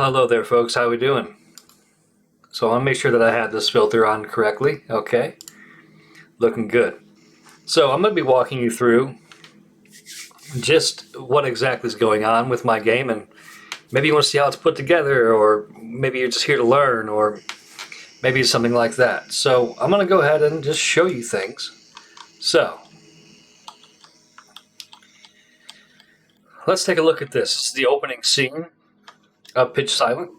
Hello there, folks. How we doing? So I want to make sure that I had this filter on correctly. Okay, looking good. So I'm going to be walking you through just what exactly is going on with my game, and maybe you want to see how it's put together, or maybe you're just here to learn, or maybe it's something like that. So I'm going to go ahead and just show you things. So let's take a look at this. This is the opening scene of Pitch Silent.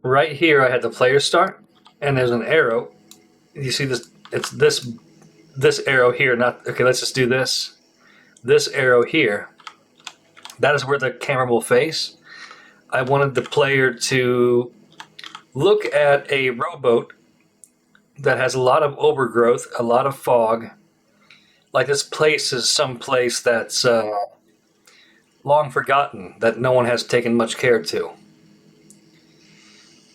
Right here, I had the player start, and there's an arrow. You see this? It's this arrow here. Not okay. Let's just do this. This arrow here. That is where the camera will face. I wanted the player to look at a rowboat that has a lot of overgrowth, a lot of fog. Like this place is some place that's long forgotten, that no one has taken much care to.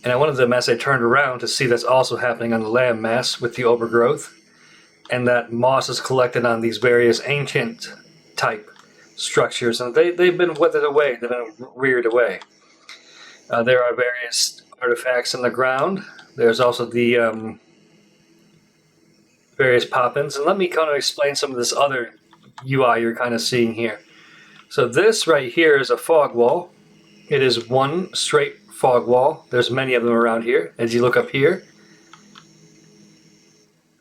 And I wanted them, as I turned around, to see that's also happening on the landmass with the overgrowth, and that moss is collected on these various ancient type structures, and they've been withered away, they've been reared away. There are various artifacts in the ground. There's also the various pop-ins, and let me kind of explain some of this other UI you're kind of seeing here. So this right here is a fog wall. It is one straight fog wall. There's many of them around here. As you look up here,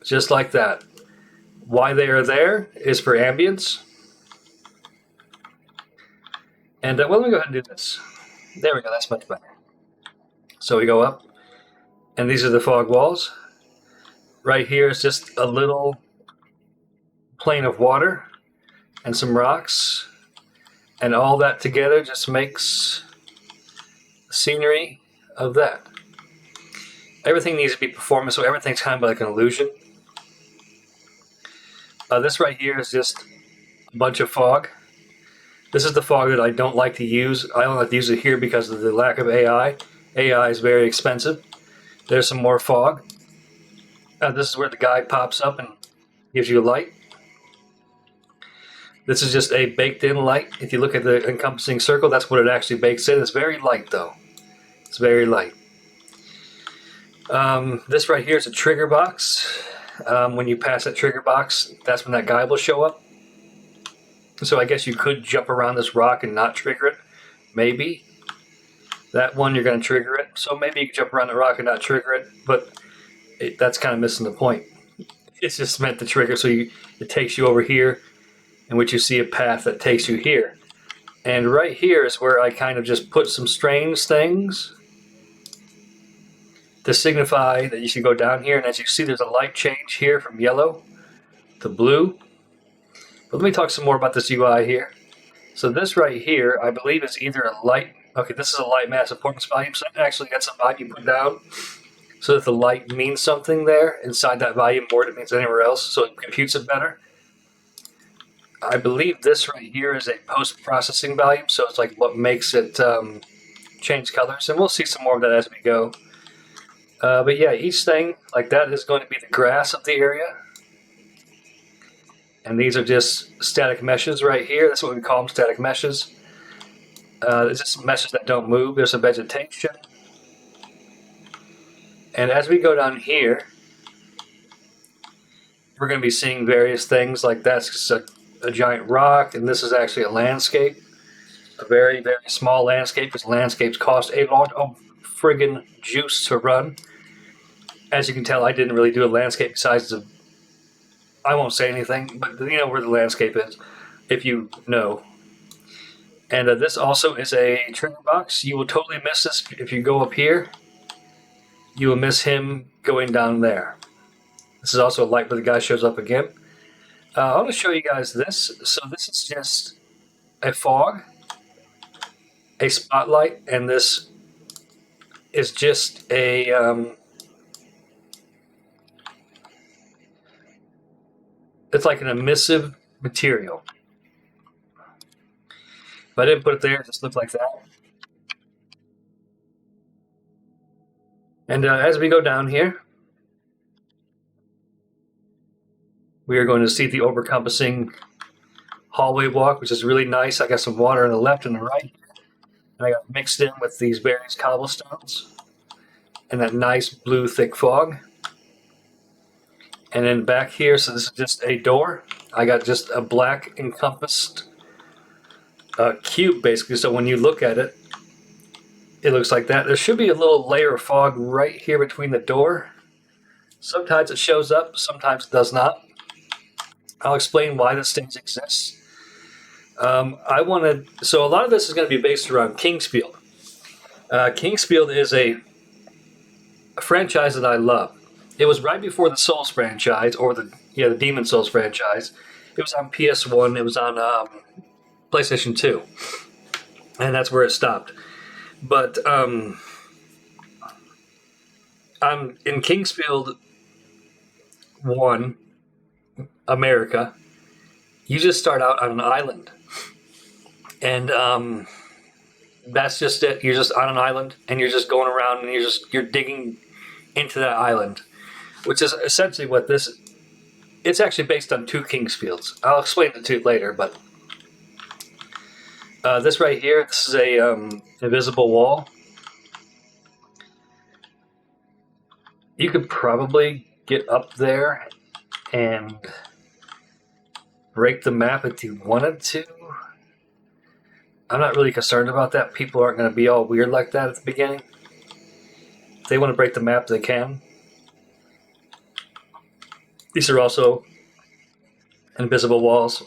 just like that. Why they are there is for ambience. And well, let me go ahead and do this. There we go, that's much better. So we go up, and these are the fog walls. Right here is just a little plane of water and some rocks, and all that together just makes scenery of that. Everything needs to be performance, so everything's kind of like an illusion. This right here is just a bunch of fog. This is the fog that I don't like to use. I don't like to use it here because of the lack of AI. AI is very expensive. There's some more fog. This is where the guy pops up and gives you a light. This is just a baked-in light. If you look at the encompassing circle, that's what it actually bakes in. It's very light, though. It's very light. This right here is a trigger box. When you pass that trigger box, that's when that guy will show up. So I guess you could jump around this rock and not trigger it. Maybe. That one, you're going to trigger it. So maybe you can jump around the rock and not trigger it, but that's kind of missing the point. It's just meant to trigger, so it takes you over here, in which you see a path that takes you here. And right here is where I kind of just put some strange things to signify that you should go down here. And as you see, there's a light change here from yellow to blue. But let me talk some more about this UI here. So this right here, I believe, is either a light. Okay, this is a light mass importance volume. So actually, that's a volume you put down so that the light means something there inside that volume more than it means anywhere else. So it computes it better. I believe this right here is a post-processing volume, so it's like what makes it change colors, and we'll see some more of that as we go. But yeah, each thing like that is going to be the grass of the area, and these are just static meshes right here. That's what we call them, static meshes. It's just meshes that don't move. There's some vegetation, and as we go down here, we're going to be seeing various things like that's just a giant rock, and this is actually a landscape, a very, very small landscape, because landscapes cost a lot of friggin' juice to run. As you can tell, I didn't really do a landscape besides I won't say anything, but you know where the landscape is, if you know. And this also is a trigger box. You will totally miss this if you go up here. You will miss him going down there. This is also a light where the guy shows up again. I want to show you guys this. So this is just a fog, a spotlight, and this is just a it's like an emissive material. If I didn't put it there, it just looked like that. And as we go down here, we are going to see the overcompassing hallway walk, which is really nice. I got some water on the left and the right, and I got mixed in with these various cobblestones and that nice blue thick fog. And then back here, so this is just a door. I got just a black encompassed cube, basically. So when you look at it, it looks like that. There should be a little layer of fog right here between the door. Sometimes it shows up, sometimes it does not. I'll explain why this stage exists. So a lot of this is going to be based around Kingsfield. Kingsfield is a franchise that I love. It was right before the Souls franchise, or the Demon Souls franchise. It was on PS1. It was on PlayStation 2, and that's where it stopped. But I'm in Kingsfield 1, America. You just start out on an island, and that's just it. You're just on an island, and you're just going around, and you're digging into that island, which is essentially what this. It's actually based on 2 Kingsfields. I'll explain the 2 later, but this right here, this is a invisible wall. You could probably get up there and break the map if you wanted to. I'm not really concerned about that. People aren't going to be all weird like that at the beginning. If they want to break the map, they can. These are also invisible walls.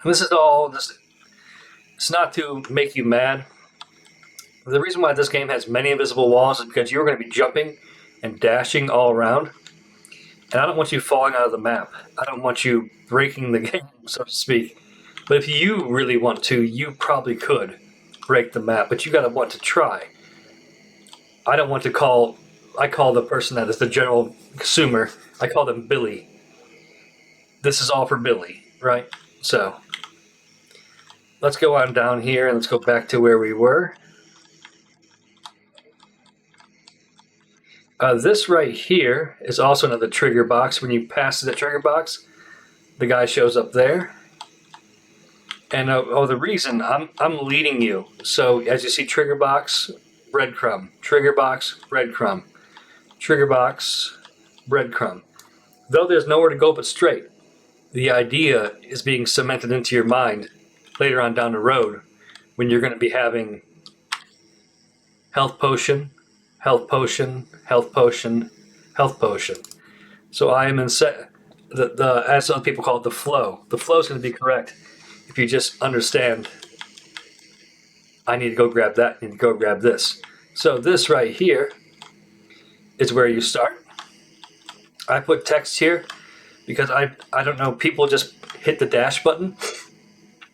And this is all just, it's not to make you mad. The reason why this game has many invisible walls is because you're going to be jumping and dashing all around. And I don't want you falling out of the map. I don't want you breaking the game, so to speak. But if you really want to, you probably could break the map, but you got to want to try. I don't want to call, I call the person that is the general consumer, I call them Billy. This is all for Billy, right? So, let's go on down here and let's go back to where we were. This right here is also another trigger box. When you pass the trigger box, the guy shows up there. And the reason I'm leading you. So as you see, trigger box, breadcrumb, trigger box, breadcrumb, trigger box, breadcrumb. Though there's nowhere to go but straight, the idea is being cemented into your mind later on down the road when you're going to be having health potion, health potion, health potion, health potion. So I am in as some people call it, the flow. The flow is going to be correct if you just understand, I need to go grab that, I need to go grab this. So this right here is where you start. I put text here because I don't know, people just hit the dash button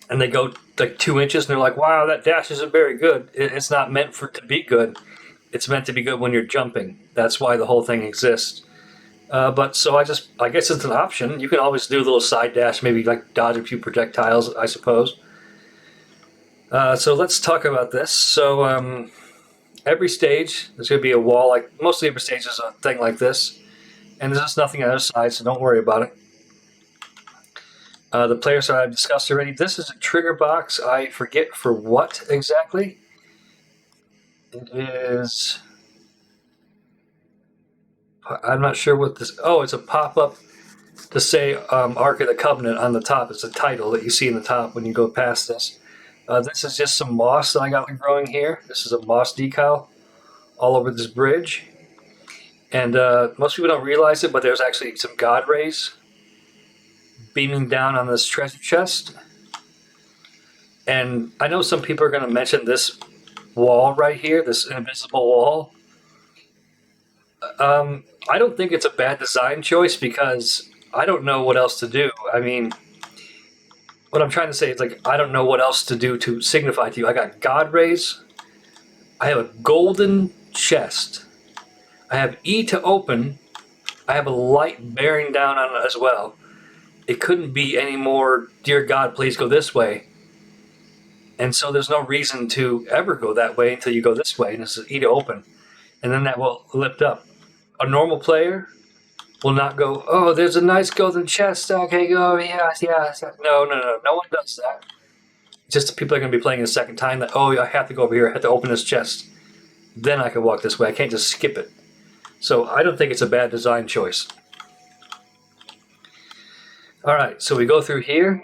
and they go like 2 inches and they're like, wow, that dash isn't very good. It's not meant to be good. It's meant to be good when you're jumping. That's why the whole thing exists. But so I guess it's an option. You can always do a little side dash, maybe like dodge a few projectiles, I suppose. So let's talk about this. So every stage, there's going to be a wall, like mostly every stage is a thing like this. And there's just nothing on the other side, so don't worry about it. The player side I've discussed already. This is a trigger box. I forget for what exactly. It is... I'm not sure what this... Oh, it's a pop-up to say Ark of the Covenant on the top. It's a title that you see in the top when you go past this. This is just some moss that I got growing here. This is a moss decal all over this bridge. And most people don't realize it, but there's actually some god rays beaming down on this treasure chest. And I know some people are going to mention this wall right here, this invisible wall. I don't think it's a bad design choice because I don't know what else to do. I mean, what I'm trying to say is, like, I don't know what else to do to signify to you. I got god rays. I have a golden chest. I have E to open. I have a light bearing down on it as well. It couldn't be any more, dear God, please go this way. And so there's no reason to ever go that way until you go this way. And this is E to open. And then that will lift up. A normal player will not go, oh, there's a nice golden chest. Okay, go, yeah, yeah. No, no, no. No one does that. Just the people are going to be playing a second time that, oh, I have to go over here. I have to open this chest. Then I can walk this way. I can't just skip it. So I don't think it's a bad design choice. All right, so we go through here.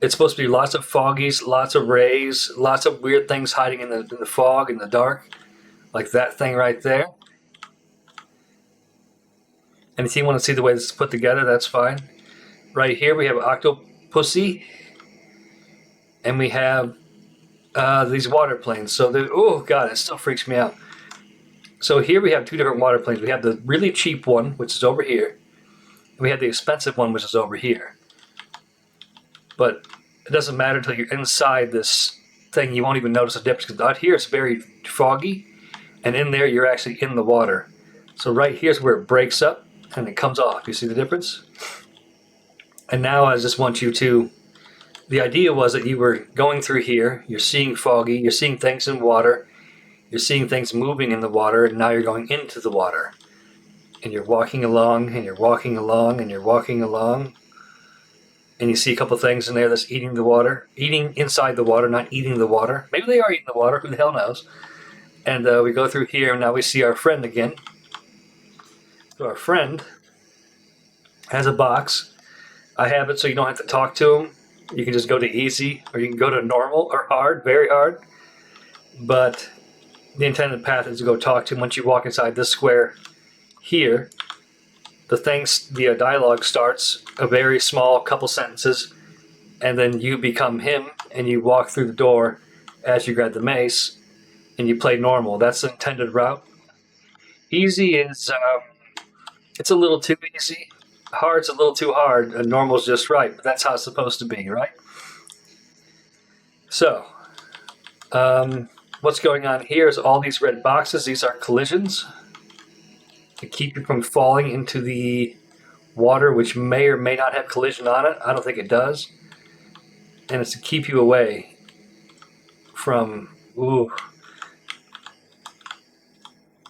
It's supposed to be lots of foggies, lots of rays, lots of weird things hiding in the fog, in the dark. Like that thing right there. And if you want to see the way this is put together, that's fine. Right here we have Octopussy. And we have these water planes. So, oh god, it still freaks me out. So here we have two different water planes. We have the really cheap one, which is over here. And we have the expensive one, which is over here. But it doesn't matter until you're inside this thing. You won't even notice a difference. Because out here it's very foggy. And in there you're actually in the water. So right here's where it breaks up and it comes off. You see the difference? And now I just want you to... The idea was that you were going through here. You're seeing foggy. You're seeing things in water. You're seeing things moving in the water. And now you're going into the water. And you're walking along, and you're walking along, and you're walking along. And you see a couple things in there that's eating the water. Eating inside the water, not eating the water. Maybe they are eating the water. Who the hell knows? And we go through here, and now we see our friend again. So our friend has a box. I have it so you don't have to talk to him. You can just go to easy, or you can go to normal or hard, very hard. But the intended path is to go talk to him. Once you walk inside this square here, the dialogue starts, a very small couple sentences, and then you become him, and you walk through the door as you grab the mace, and you play normal. That's the intended route. Easy is, it's a little too easy. Hard's a little too hard, and normal's just right, but that's how it's supposed to be, right? So, what's going on here is all these red boxes. These are collisions to keep you from falling into the water, which may or may not have collision on it. I don't think it does. And it's to keep you away from... Ooh.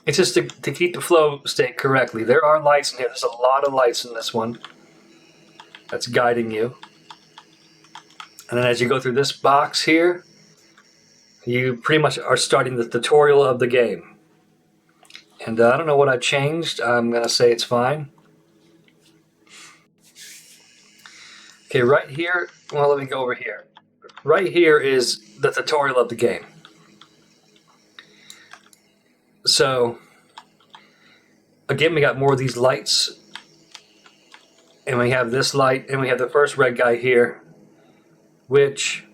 It's just to keep the flow state correctly. There are lights in here. There's a lot of lights in this one that's guiding you. And then as you go through this box here, you pretty much are starting the tutorial of the game. And I don't know what I changed. I'm going to say it's fine. Okay, right here, well, let me go over here. Right here is the tutorial of the game. So, again, we got more of these lights. And we have this light, and we have the first red guy here, which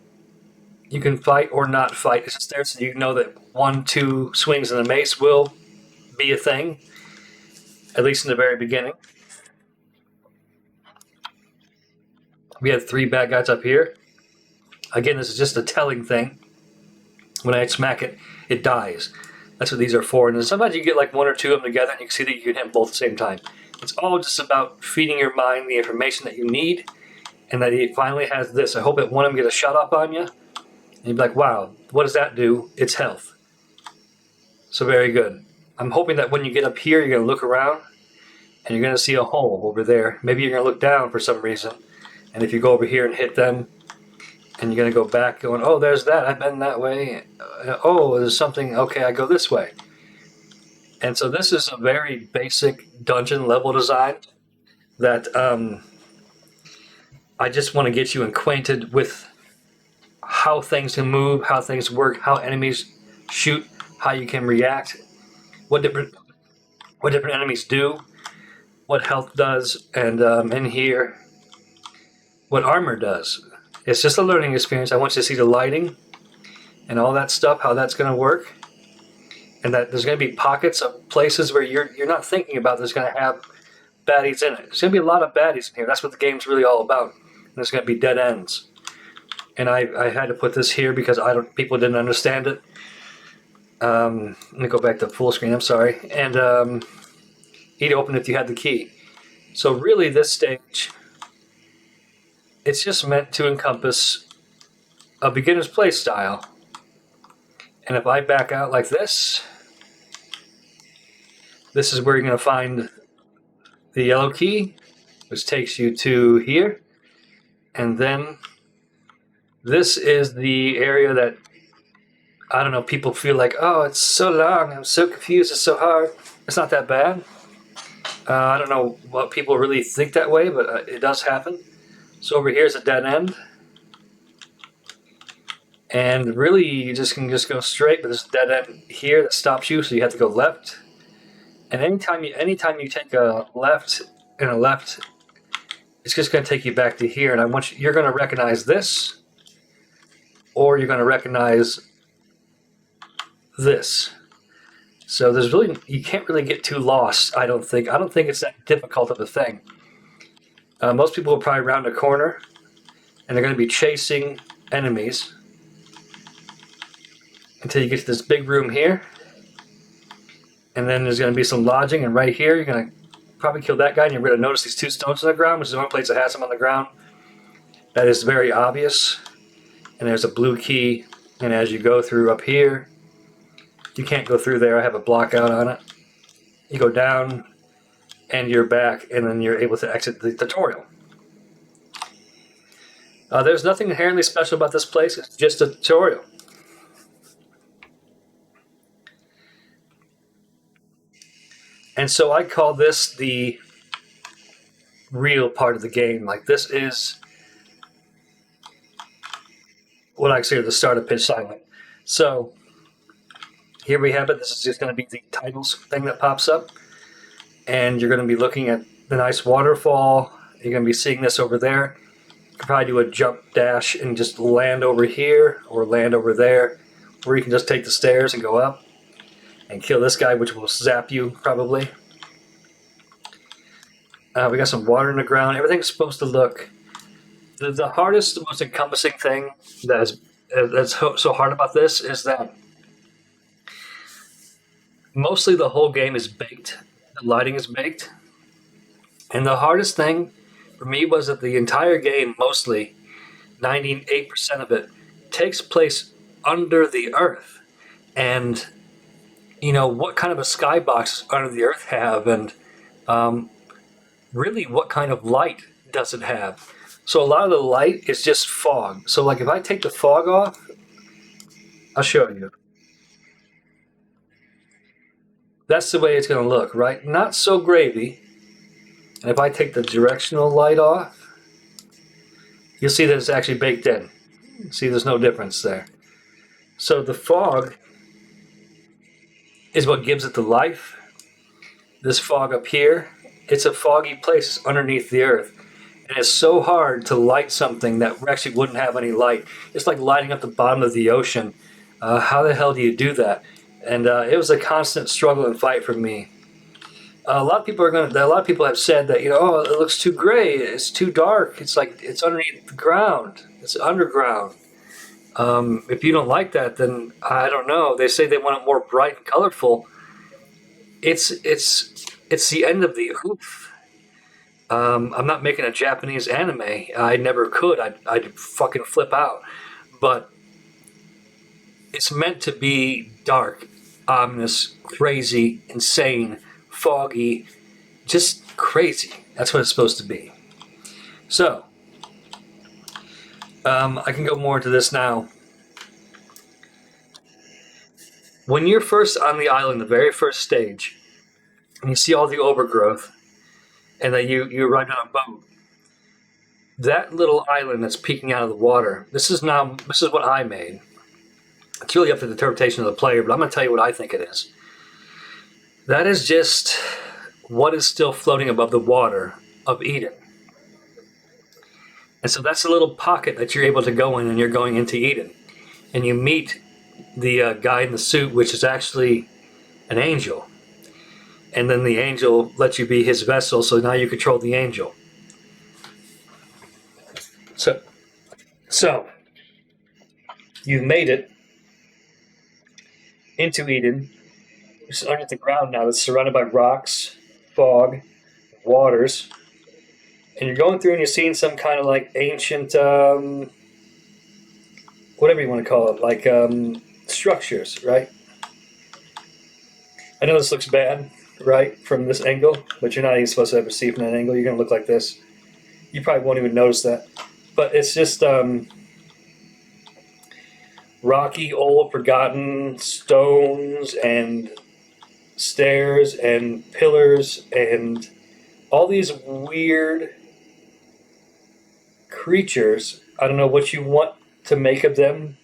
you can fight or not fight. It's just there so you know that 1-2 swings in the mace will be a thing, at least in the very beginning. We have 3 bad guys up here. Again, this is just a telling thing. When I smack it, it dies. That's what these are for. And then sometimes you get like 1 or 2 of them together and you can see that you can hit them both at the same time. It's all just about feeding your mind the information that you need, and that it finally has this. I hope that one of them gets a shut up on you, and you'd be like, wow, what does that do? It's health. So very good. I'm hoping that when you get up here, you're going to look around, and you're going to see a hole over there. Maybe you're going to look down for some reason, and if you go over here and hit them, and you're going to go back going, oh, there's that. I've been that way. Oh, there's something. Okay, I go this way. And so this is a very basic dungeon level design that I just want to get you acquainted with how things can move, how things work, how enemies shoot, how you can react, what different enemies do, what health does, and in here, what armor does. It's just a learning experience. I want you to see the lighting and all that stuff, how that's going to work. And that there's going to be pockets of places where you're not thinking about there's going to have baddies in it. There's going to be a lot of baddies in here. That's what the game's really all about. And there's going to be dead ends. And I had to put this here because people didn't understand it. Let me go back to full screen. I'm sorry. And you'd open it if you had the key. So really, this stage, it's just meant to encompass a beginner's play style. And if I back out like this, This is where you're going to find the yellow key, which takes you to here. And then this is the area that, I don't know, people feel like, oh, it's so long, I'm so confused, it's so hard. It's not that bad. I don't know what people really think that way, but it does happen. So over here is a dead end. And really, you can just go straight, but there's a dead end here that stops you, so you have to go left. And anytime you take a left and a left, it's just going to take you back to here. And you're going to recognize this, or you're going to recognize this. So you can't really get too lost, I don't think. I don't think it's that difficult of a thing. Most people will probably round a corner, and they're going to be chasing enemies until you get to this big room here. And then there's going to be some lodging, and right here you're going to probably kill that guy, and you're going to notice these 2 stones on the ground, which is the one place that has them on the ground. That is very obvious. And there's a blue key, and as you go through up here, you can't go through there, I have a block out on it. You go down, and you're back, and then you're able to exit the tutorial. There's nothing inherently special about this place, it's just a tutorial. And so I call this the real part of the game. Like, this is what I consider the start of Pitch Silent. So here we have it. This is just going to be the titles thing that pops up. And you're going to be looking at the nice waterfall. You're going to be seeing this over there. You can probably do a jump dash and just land over here or land over there. Or you can just take the stairs and go up and kill this guy, which will zap you, probably. We got some water in the ground. Everything's supposed to look... The hardest, the most encompassing thing that's so hard about this is that mostly the whole game is baked. The lighting is baked. And the hardest thing for me was that the entire game, mostly, 98% of it, takes place under the earth. And... you know, what kind of a skybox under the earth have, and really what kind of light does it have? So a lot of the light is just fog. So like if I take the fog off, I'll show you. That's the way it's going to look, right? Not so gravy. And if I take the directional light off, you'll see that it's actually baked in. See, there's no difference there. So the fog is what gives it the life. This fog up here, it's a foggy place underneath the earth. And it's so hard to light something that actually wouldn't have any light. It's like lighting up the bottom of the ocean. How the hell do you do that? And it was a constant struggle and fight for me. A lot of people have said that, you know, oh, it looks too gray, it's too dark, it's like it's underneath the ground, it's underground. If you don't like that, then I don't know. They say they want it more bright and colorful. It's the end of the oof. I'm not making a Japanese anime. I never could. I'd fucking flip out. But it's meant to be dark, ominous, crazy, insane, foggy, just crazy. That's what it's supposed to be. So, I can go more into this now. When you're first on the island, the very first stage, and you see all the overgrowth, and then you arrive on a boat, that little island that's peeking out of the water, this is what I made. It's really up to the interpretation of the player, but I'm going to tell you what I think it is. That is just what is still floating above the water of Eden. And so that's a little pocket that you're able to go in, and you're going into Eden. And you meet the guy in the suit, which is actually an angel. And then the angel lets you be his vessel, so now you control the angel. So you've made it into Eden. It's underneath the ground now. It's surrounded by rocks, fog, waters. And you're going through and you're seeing some kind of like ancient, whatever you want to call it, like structures, right? I know this looks bad. right, from this angle, but you're not even supposed to ever see from that angle. You're going to look like this. You probably won't even notice that. But it's just rocky, old, forgotten stones and stairs and pillars and all these weird creatures. I don't know what you want to make of them.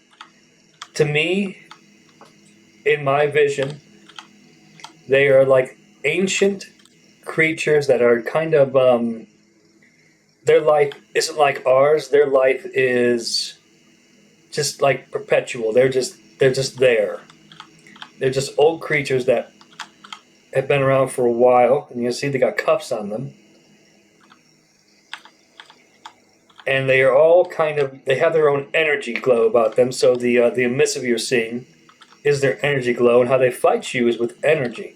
To me, in my vision, they are like ancient creatures that are kind of their life isn't like ours. Their life is just like perpetual. They're just there. They're just old creatures that have been around for a while, and you see they got cuffs on them. And they are all kind of they have their own energy glow about them. So the emissive you're seeing is their energy glow, and how they fight you is with energy.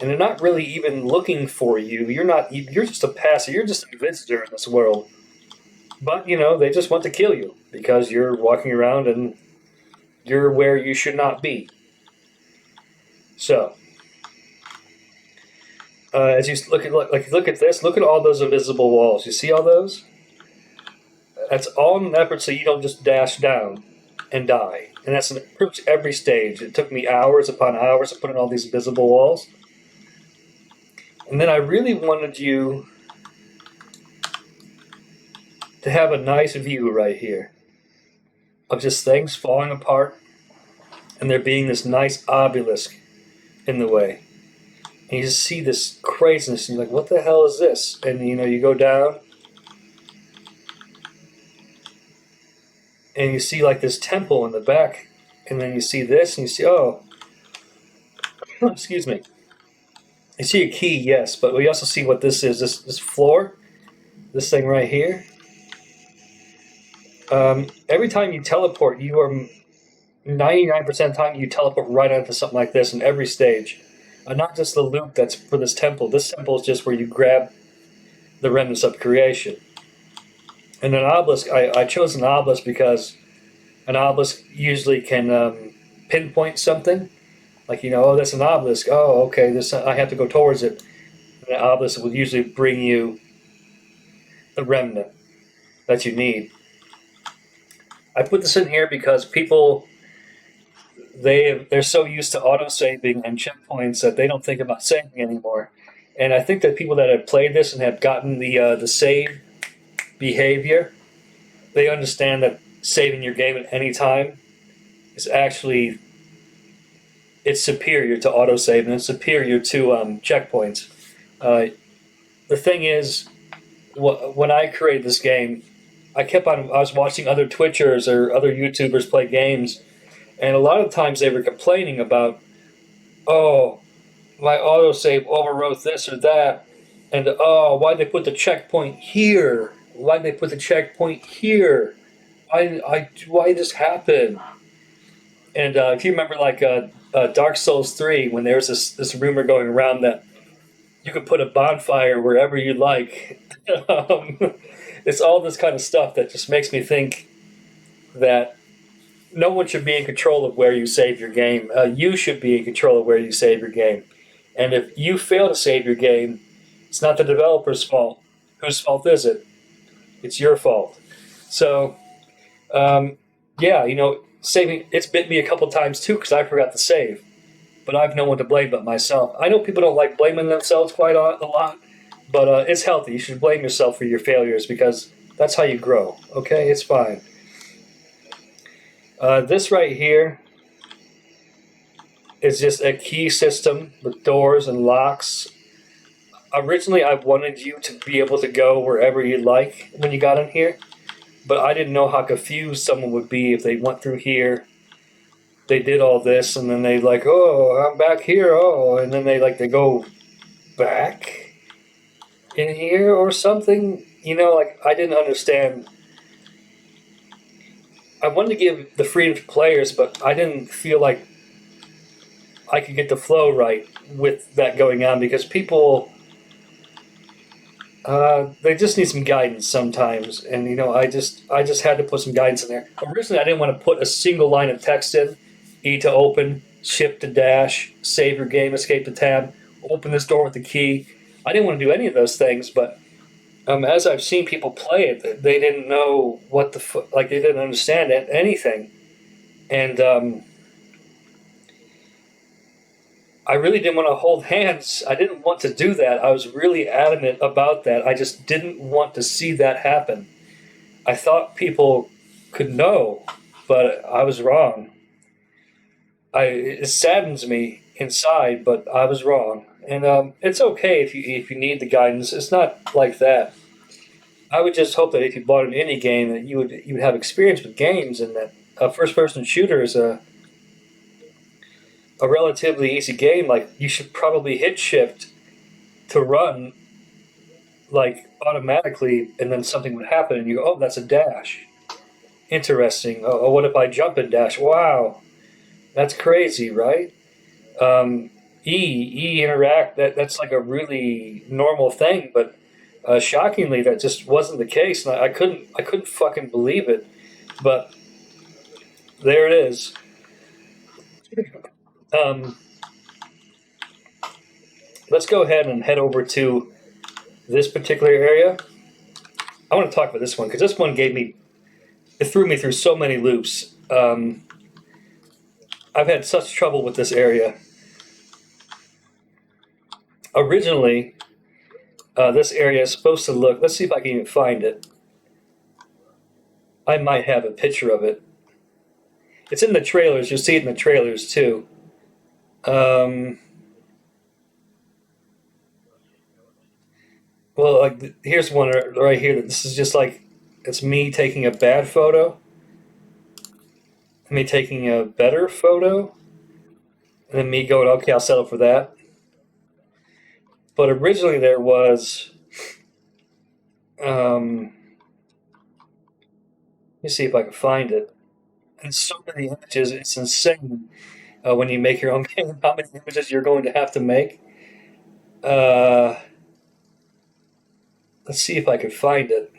And they're not really even looking for you. You're just a passer. You're just a visitor in this world. But they just want to kill you because you're walking around and you're where you should not be. So, as you look at this, look at all those invisible walls. You see all those? That's all in an effort so you don't just dash down and die. And that's in pretty much every stage. It took me hours upon hours to put in all these invisible walls. And then I really wanted you to have a nice view right here of just things falling apart and there being this nice obelisk in the way. And you just see this craziness and you're like, what the hell is this? And you go down and you see like this temple in the back, and then you see this and you see, oh, excuse me. You see a key, yes, but we also see what this is. This floor, this thing right here. Every time you teleport, you are 99% of the time you teleport right onto something like this in every stage. Not just the loop that's for this temple. This temple is just where you grab the remnants of creation. And an obelisk, I chose an obelisk because an obelisk usually can pinpoint something. Like, oh, that's an obelisk. Oh, okay, I have to go towards it. And the obelisk will usually bring you the remnant that you need. I put this in here because people, they're so used to auto-saving and checkpoints that they don't think about saving anymore. And I think that people that have played this and have gotten the save behavior, they understand that saving your game at any time is actually, it's superior to autosave and it's superior to checkpoints. The thing is, when I created this game, I was watching other Twitchers or other YouTubers play games, and a lot of times they were complaining about, oh, my autosave overwrote this or that, and oh, why'd they put the checkpoint here? Why'd they put the checkpoint here? Why this happen? And if you remember, like Dark Souls 3, when there was this rumor going around that you could put a bonfire wherever you like. It's all this kind of stuff that just makes me think that no one should be in control of where you save your game. You should be in control of where you save your game. And if you fail to save your game, it's not the developer's fault. Whose fault is it? It's your fault. So, saving, it's bit me a couple times too because I forgot to save. But I've no one to blame but myself. I know people don't like blaming themselves quite a lot, but it's healthy. You should blame yourself for your failures because that's how you grow. Okay, it's fine. This right here is just a key system with doors and locks. Originally, I wanted you to be able to go wherever you like when you got in here, but I didn't know how confused someone would be if they went through here. They did all this, and then they like, oh, I'm back here, oh, and then they go back in here or something. I didn't understand. I wanted to give the freedom to players, but I didn't feel like I could get the flow right with that going on because people, they just need some guidance sometimes, and I just had to put some guidance in there. Originally, I didn't want to put a single line of text in. E to open, shift to dash, save your game, escape to tab, open this door with the key. I didn't want to do any of those things, but as I've seen people play it, they didn't know what like they didn't understand anything, and I really didn't want to hold hands. I didn't want to do that. I was really adamant about that. I just didn't want to see that happen. I thought people could know, but I was wrong. It saddens me inside, but I was wrong. And it's okay if you need the guidance. It's not like that. I would just hope that if you bought an indie game, that you would have experience with games, and that a first person shooter is a relatively easy game. Like, you should probably hit shift to run, like, automatically, and then something would happen, and you go, oh, that's a dash. Interesting. Oh, what if I jump and dash? Wow, that's crazy, right? Interact. That's like a really normal thing, but shockingly, that just wasn't the case, and I couldn't fucking believe it. But there it is. Um, let's go ahead and head over to this particular area. I want to talk about this one because this one it threw me through so many loops. I've had such trouble with this area. Originally, this area is supposed to look. Let's see if I can even find it. I might have a picture of it. It's in the trailers. You'll see it in the trailers too. Well, like here's one right here. This is just like it's me taking a bad photo, me taking a better photo, and then me going, okay, I'll settle for that. But originally there was, let me see if I can find it. And so many images, it's insane when you make your own game, how many images you're going to have to make. Let's see if I can find it.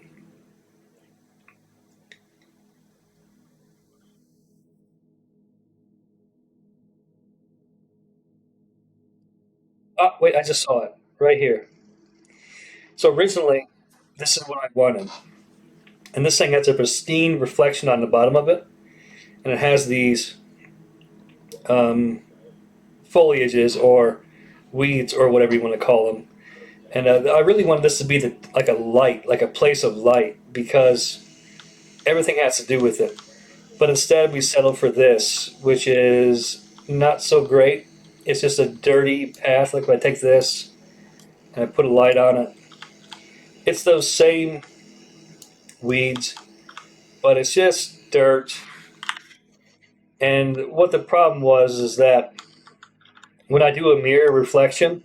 Oh, wait, I just saw it right here. So originally, this is what I wanted. And this thing has a pristine reflection on the bottom of it. And it has these foliages or weeds or whatever you want to call them. And I really wanted this to be like a light, like a place of light, because everything has to do with it. But instead, we settled for this, which is not so great. It's just a dirty path. Like if I take this and I put a light on it, it's those same weeds, but it's just dirt. And what the problem was is that when I do a mirror reflection,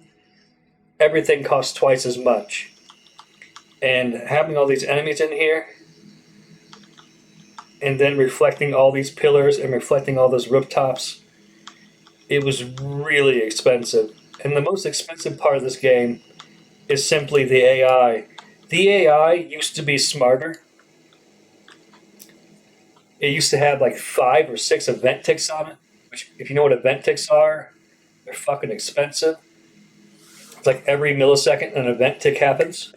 everything costs twice as much. And having all these enemies in here, and then reflecting all these pillars and reflecting all those rooftops, it was really expensive. And the most expensive part of this game is simply the AI. The AI used to be smarter. It used to have like 5 or 6 event ticks on it, which, if you know what event ticks are, they're fucking expensive. It's like every millisecond an event tick happens.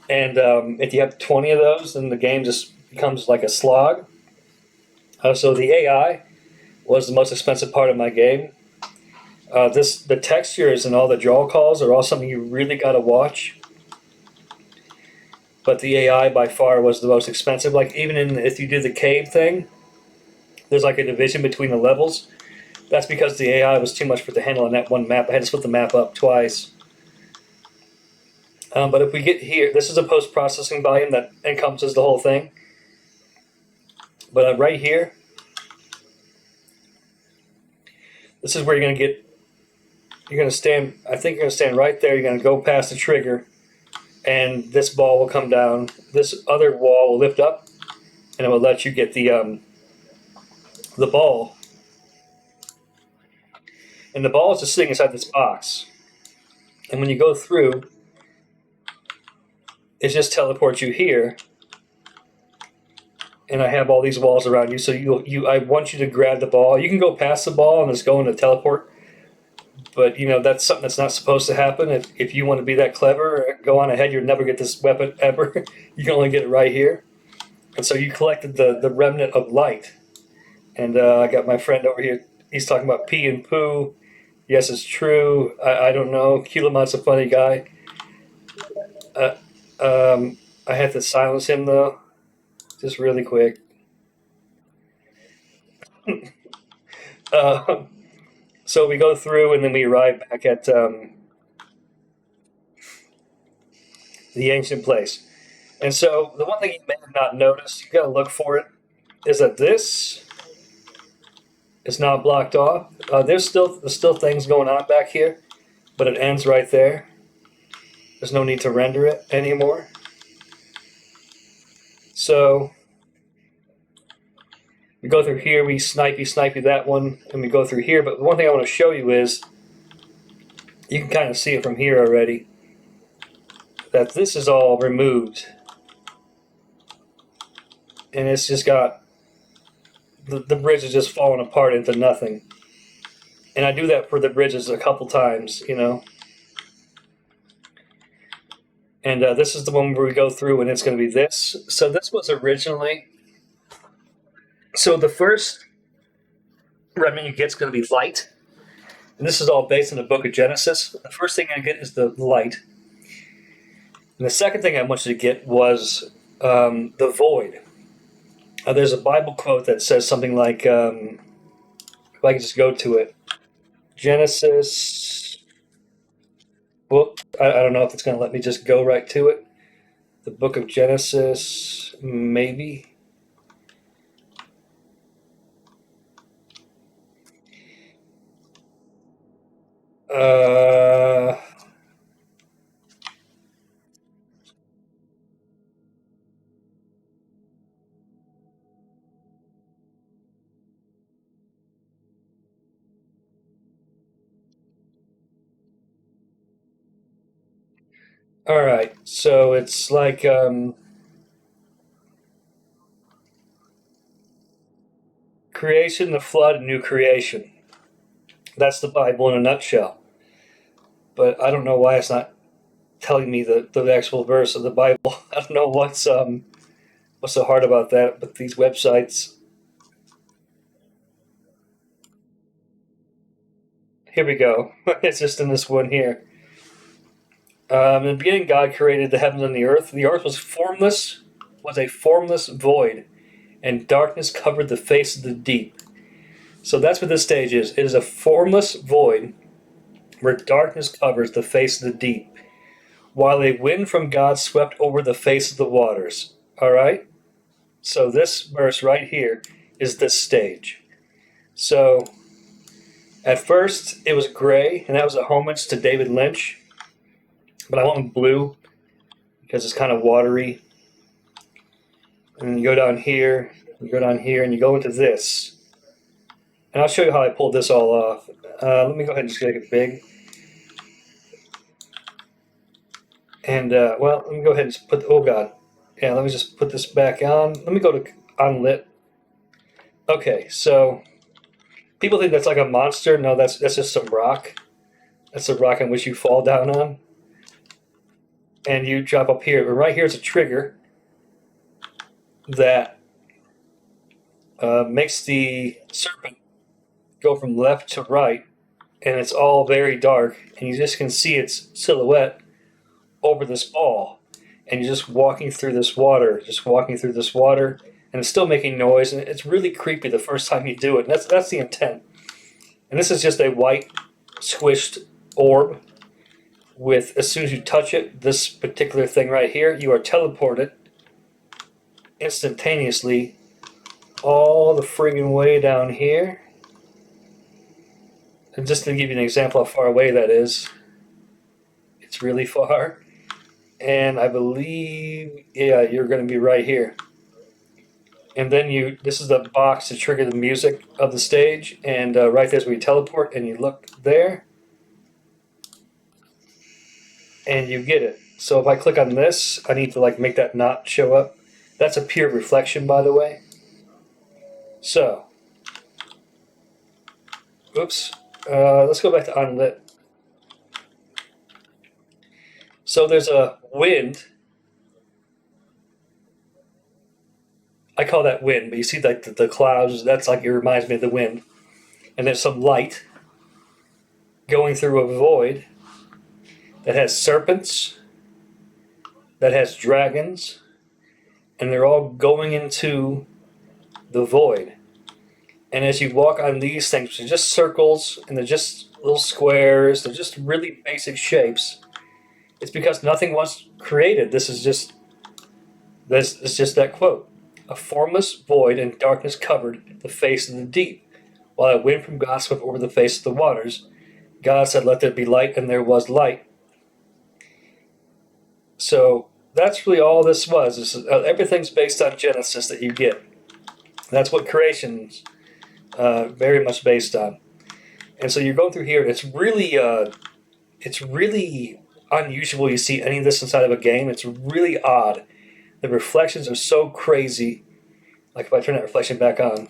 And if you have 20 of those, then the game just becomes like a slog. So the AI was the most expensive part of my game. The textures and all the draw calls are all something you really got to watch. But the AI by far was the most expensive. Like even if you do the cave thing, there's like a division between the levels. That's because the AI was too much for the handle on that one map. I had to split the map up twice. But if we get here, this is a post-processing volume that encompasses the whole thing. But right here, this is where you're going to get, you're going to stand, I think you're going to stand right there. You're going to go past the trigger, and this ball will come down. This other wall will lift up, and it will let you get the ball. And the ball is just sitting inside this box. And when you go through, it just teleports you here. And I have all these walls around you, so I want you to grab the ball. You can go past the ball and just go into teleport. But you know that's something that's not supposed to happen. If you want to be that clever, go on ahead. You'll never get this weapon ever. You can only get it right here. And so you collected the remnant of light. And I got my friend over here. He's talking about pee and poo. Yes, it's true. I don't know. Culamont's a funny guy. Uh, I had to silence him though, just really quick. Uh, so we go through and then we arrive back at the ancient place. And so the one thing you may have not noticed, you got to look for it, is that this is not blocked off. There's still things going on back here, but it ends right there. There's no need to render it anymore. So we go through here, we snipey that one, and we go through here. But the one thing I want to show you is, you can kind of see it from here already, that this is all removed. And it's just got, the bridge is just falling apart into nothing. And I do that for the bridges a couple times, you know. And this is the one where we go through and it's going to be this. So this was originally, so the first remnant you get is going to be light. And this is all based in the book of Genesis. The first thing I get is the light. And the second thing I want you to get was the void. There's a Bible quote that says something like, if I can just go to it, Genesis, well, I don't know if it's going to let me just go right to it. The book of Genesis, maybe. All right, so it's like creation, the flood, and new creation. That's the Bible in a nutshell. But I don't know why it's not telling me the actual verse of the Bible. I don't know what's so hard about that. But these websites. Here we go. It's just in this one here. In the beginning, God created the heavens and the earth. The earth was a formless void, and darkness covered the face of the deep. So that's what this stage is. It is a formless void where darkness covers the face of the deep, while a wind from God swept over the face of the waters. All right? So this verse right here is this stage. So at first, it was gray, and that was a homage to David Lynch. But I went with blue because it's kind of watery. And then you go down here, you go down here, and you go into this. And I'll show you how I pulled this all off. Let me go ahead and just make it big. And, well, let me go ahead and just put, oh God. Yeah, let me just put this back on. Let me go to unlit. Okay, so people think that's like a monster. No, that's just some rock. That's a rock on which you fall down on. And you drop up here. But right here is a trigger that makes the serpent go from left to right. And it's all very dark. And you just can see its silhouette over this ball. And you're just walking through this water. And it's still making noise. And it's really creepy the first time you do it. And that's the intent. And this is just a white squished orb with, as soon as you touch it, this particular thing right here, you are teleported instantaneously all the friggin' way down here. And just to give you an example how far away that is, it's really far. And I believe, yeah, you're going to be right here. And then this is the box to trigger the music of the stage. And right there's where you teleport, and you look there. And you get it. So if I click on this, I need to like make that knot show up. That's a pure reflection, by the way. So, oops. Let's go back to unlit. So there's a wind. I call that wind, but you see like the clouds. That's like it reminds me of the wind. And there's some light going through a void that has serpents, that has dragons, and they're all going into the void. And as you walk on these things, they're just circles and they're just little squares. They're just really basic shapes. It's because nothing was created. This is just that quote. A formless void and darkness covered the face of the deep, while a wind from God swept over the face of the waters. God said, "Let there be light," and there was light. So that's really all this was. Everything's based on Genesis that you get. That's what creation's very much based on. And so you're going through here. It's really unusual you see any of this inside of a game. It's really odd. The reflections are so crazy. Like if I turn that reflection back on,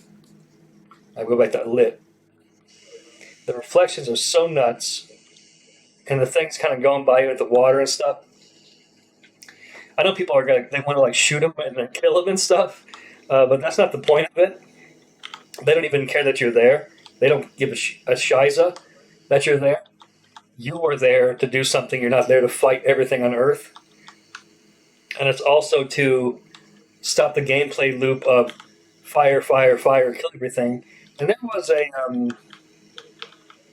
I go back to lit. The reflections are so nuts, and the things kind of going by you with the water and stuff. I know people they want to like shoot them and then kill them and stuff, but that's not the point of it. They don't even care that you're there. They don't give a shiza that you're there. You are there to do something. You're not there to fight everything on Earth. And it's also to stop the gameplay loop of fire, fire, fire, kill everything. And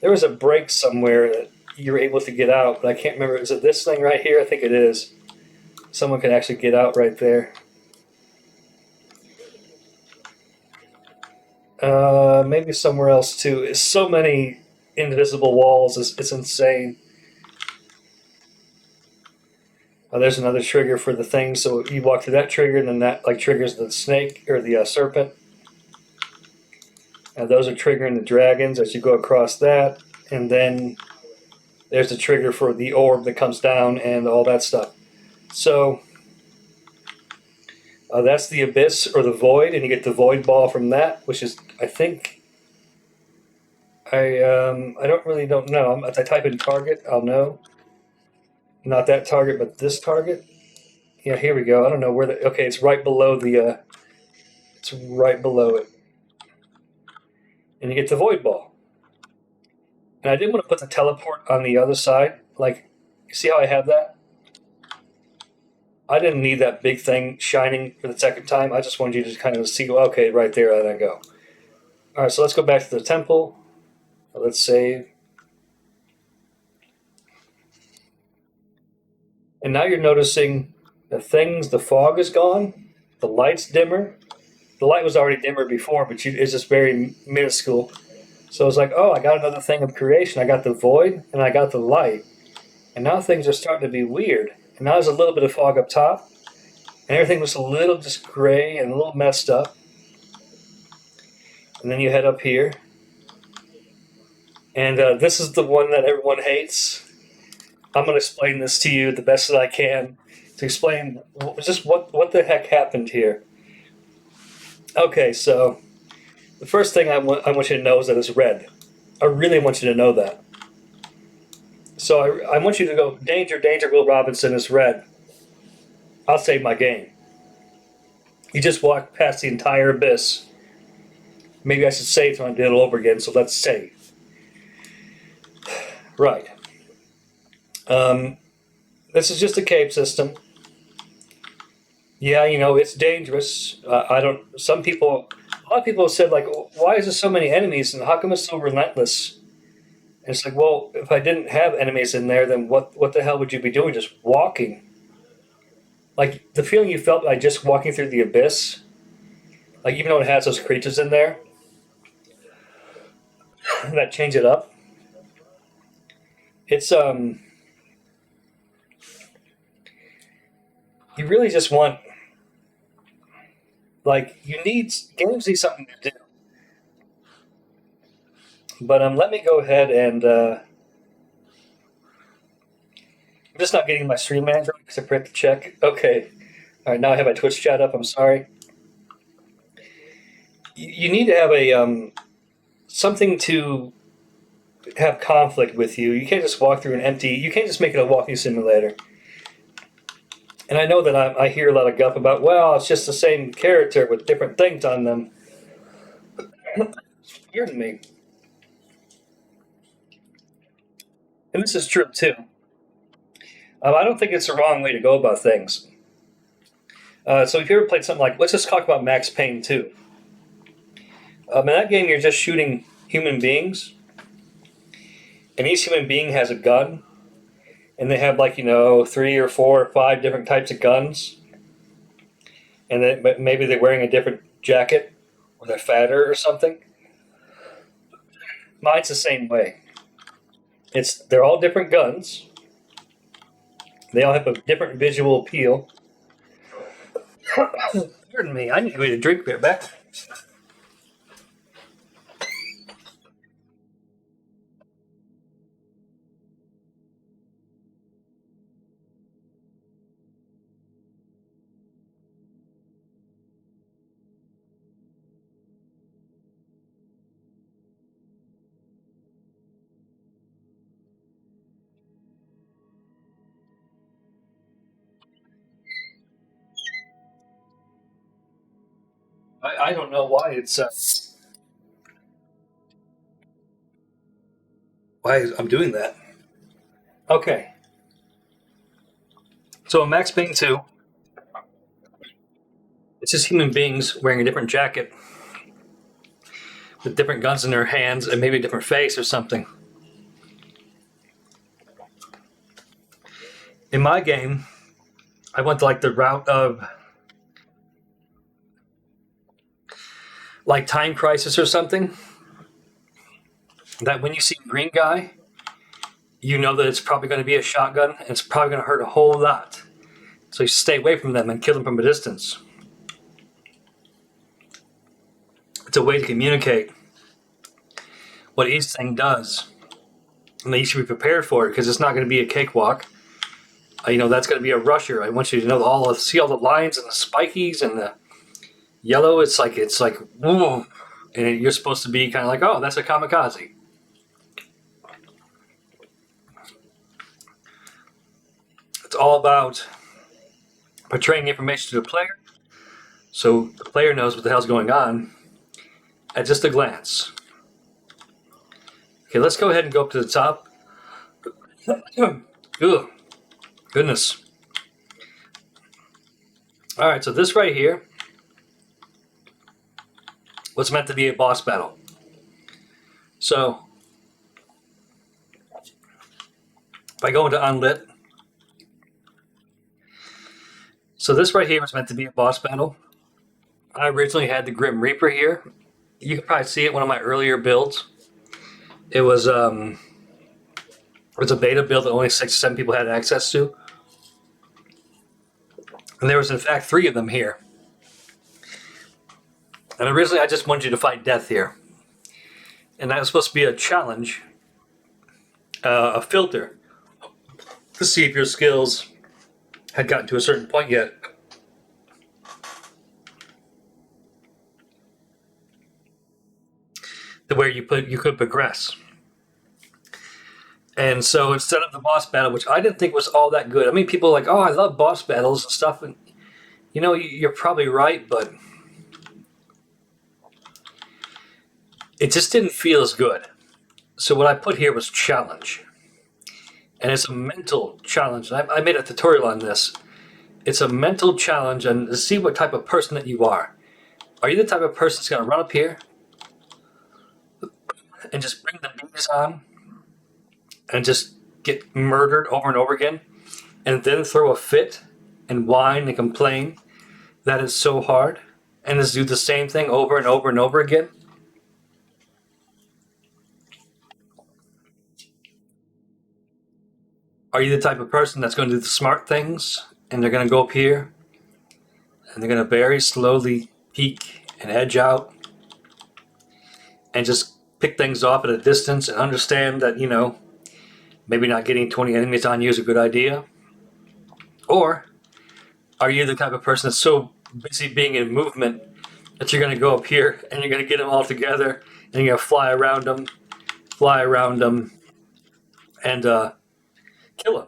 there was a break somewhere that you were able to get out, but I can't remember. Is it this thing right here? I think it is. Someone can actually get out right there. Maybe somewhere else too. It's so many invisible walls. It's insane. There's another trigger for the thing. So you walk through that trigger, and then that like triggers the snake or the serpent. And those are triggering the dragons as you go across that. And then there's the trigger for the orb that comes down and all that stuff. So that's the abyss or the void, and you get the void ball from that, which is I think I don't know. If I type in target, I'll know. Not that target, but this target. Yeah, here we go. I don't know where the. Okay, it's right below the. It's right below it, and you get the void ball. And I didn't want to put the teleport on the other side. Like, you see how I have that? I didn't need that big thing shining for the second time. I just wanted you to kind of see, okay, right there, and I go. All right, so let's go back to the temple. Let's save. And now you're noticing the fog is gone, the light's dimmer. The light was already dimmer before, but it's just very minuscule. So it's like, oh, I got another thing of creation. I got the void, and I got the light. And now things are starting to be weird. And now there's a little bit of fog up top, and everything was a little just gray and a little messed up. And then you head up here. And this is the one that everyone hates. I'm going to explain this to you the best that I can to explain just what the heck happened here. Okay, so the first thing I want you to know is that it's red. I really want you to know that. So I want you to go, danger, danger, Will Robinson, is red. I'll save my game. You just walked past the entire abyss. Maybe I should save so I do it all over again, so let's save. Right. This is just a cave system. Yeah, it's dangerous. A lot of people have said, like, why is there so many enemies and how come it's so relentless? And it's like, well, if I didn't have enemies in there, then what the hell would you be doing? Just walking. Like, the feeling you felt by just walking through the abyss, like, even though it has those creatures in there, that change it up. It's, you really just want, like, games need something to do. But let me go ahead and I'm just not getting my stream manager because I forgot to check. Okay. All right, now I have my Twitch chat up. I'm sorry. You need to have a something to have conflict with you. You can't just walk through an empty. You can't just make it a walking simulator. And I know that I hear a lot of guff about, well, it's just the same character with different things on them. Pardon me. And this is true too. I don't think it's the wrong way to go about things. So if you ever played something like, let's just talk about Max Payne 2. In that game, you're just shooting human beings, and each human being has a gun, and they have like 3 or 4 or 5 different types of guns, and then maybe they're wearing a different jacket, or they're fatter or something. Mine's the same way. They're all different guns. They all have a different visual appeal. Pardon me, I need to go get a drink here, back. I don't know why why I'm doing that. Okay, so in Max Payne 2, it's just human beings wearing a different jacket with different guns in their hands and maybe a different face or something. In my game, I went to like the route of like Time Crisis or something. That when you see a green guy, you know that it's probably going to be a shotgun and it's probably going to hurt a whole lot. So you stay away from them and kill them from a distance. It's a way to communicate what each thing does. And you should be prepared for it because it's not going to be a cakewalk. That's going to be a rusher. I want you to know see all the lines and the spikies and the yellow. It's like whoa, and you're supposed to be kind of like, oh, that's a kamikaze. It's all about portraying information to the player, so the player knows what the hell's going on at just a glance. Okay, let's go ahead and go up to the top. Ugh. Goodness. All right, so this right here was meant to be a boss battle. So if I go into unlit, so this right here was meant to be a boss battle. I originally had the Grim Reaper here. You can probably see it in one of my earlier builds. It was a beta build that only 6 or 7 people had access to. And there was in fact 3 of them here. And originally I just wanted you to fight death here. And that was supposed to be a challenge, a filter, to see if your skills had gotten to a certain point yet. To where you could progress. And so instead of the boss battle, which I didn't think was all that good. I mean, people are like, oh, I love boss battles and stuff. And, you're probably right, but it just didn't feel as good. So what I put here was challenge. And it's a mental challenge. And I made a tutorial on this. It's a mental challenge and to see what type of person that you are. Are you the type of person that's going to run up here and just bring the bees on and just get murdered over and over again and then throw a fit and whine and complain that is so hard and just do the same thing over and over and over again? Are you the type of person that's going to do the smart things and they're going to go up here and they're going to very slowly peek and edge out and just pick things off at a distance and understand that, maybe not getting 20 enemies on you is a good idea? Or are you the type of person that's so busy being in movement that you're going to go up here and you're going to get them all together and you're going to fly around them fly around them, and kill them.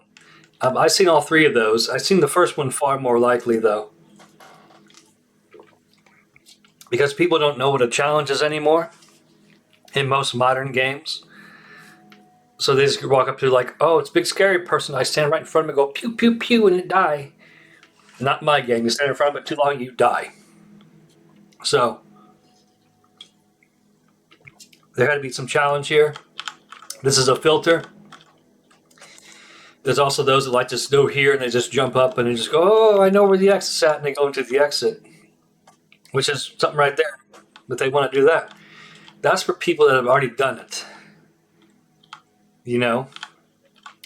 I've seen all three of those. I've seen the first one far more likely, though, because people don't know what a challenge is anymore in most modern games. So they just walk up to like, oh, it's a big scary person. I stand right in front of it and go pew pew pew and it die. Not my game. You stand in front of it too long, you die. So there had to be some challenge here. This is a filter. There's also those that like to go here and they just jump up and they just go, oh, I know where the exit's at, and they go into the exit, which is something right there. But they want to do that. That's for people that have already done it. You know,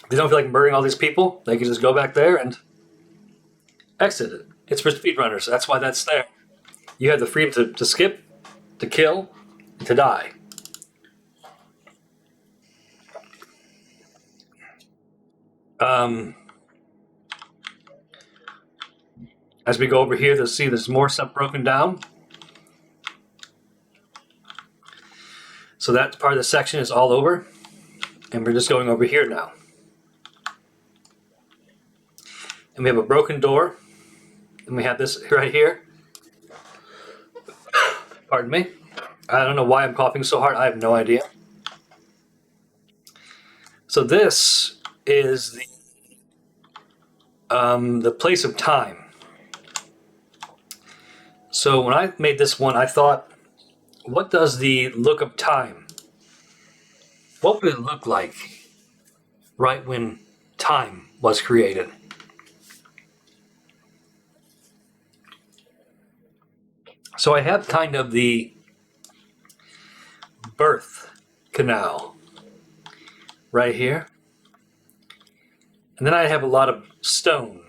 they don't feel like murdering all these people. They can just go back there and exit it. It's for speedrunners. That's why that's there. You have the freedom to skip, to kill, and to die. As we go over here, you'll see there's more stuff broken down. So that part of the section is all over. And we're just going over here now. And we have a broken door. And we have this right here. Pardon me. I don't know why I'm coughing so hard. I have no idea. So this is the place of time. So when I made this one, I thought, what does the look of time, what would it look like right when time was created? So I have kind of the birth canal right here. And then I have a lot of stone.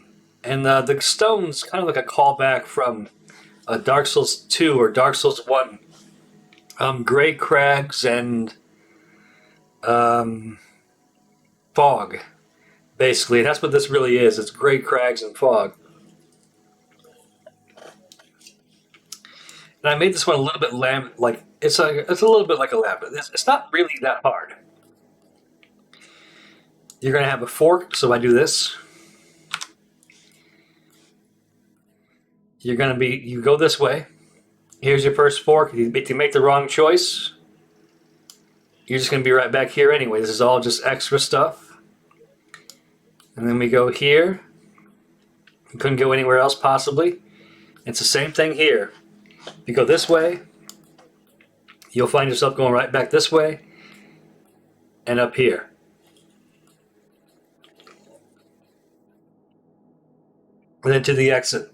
And the stone's kind of like a callback from Dark Souls 2 or Dark Souls 1. Gray crags and fog, basically. And that's what this really is. It's gray crags and fog. And I made this one a little bit like it's a little bit like a labyrinth. It's not really that hard. You're going to have a fork, so I do this. You go this way. Here's your first fork. If you make the wrong choice, you're just going to be right back here anyway. This is all just extra stuff. And then we go here. You couldn't go anywhere else possibly. It's the same thing here. If you go this way, you'll find yourself going right back this way and up here. And then to the exit.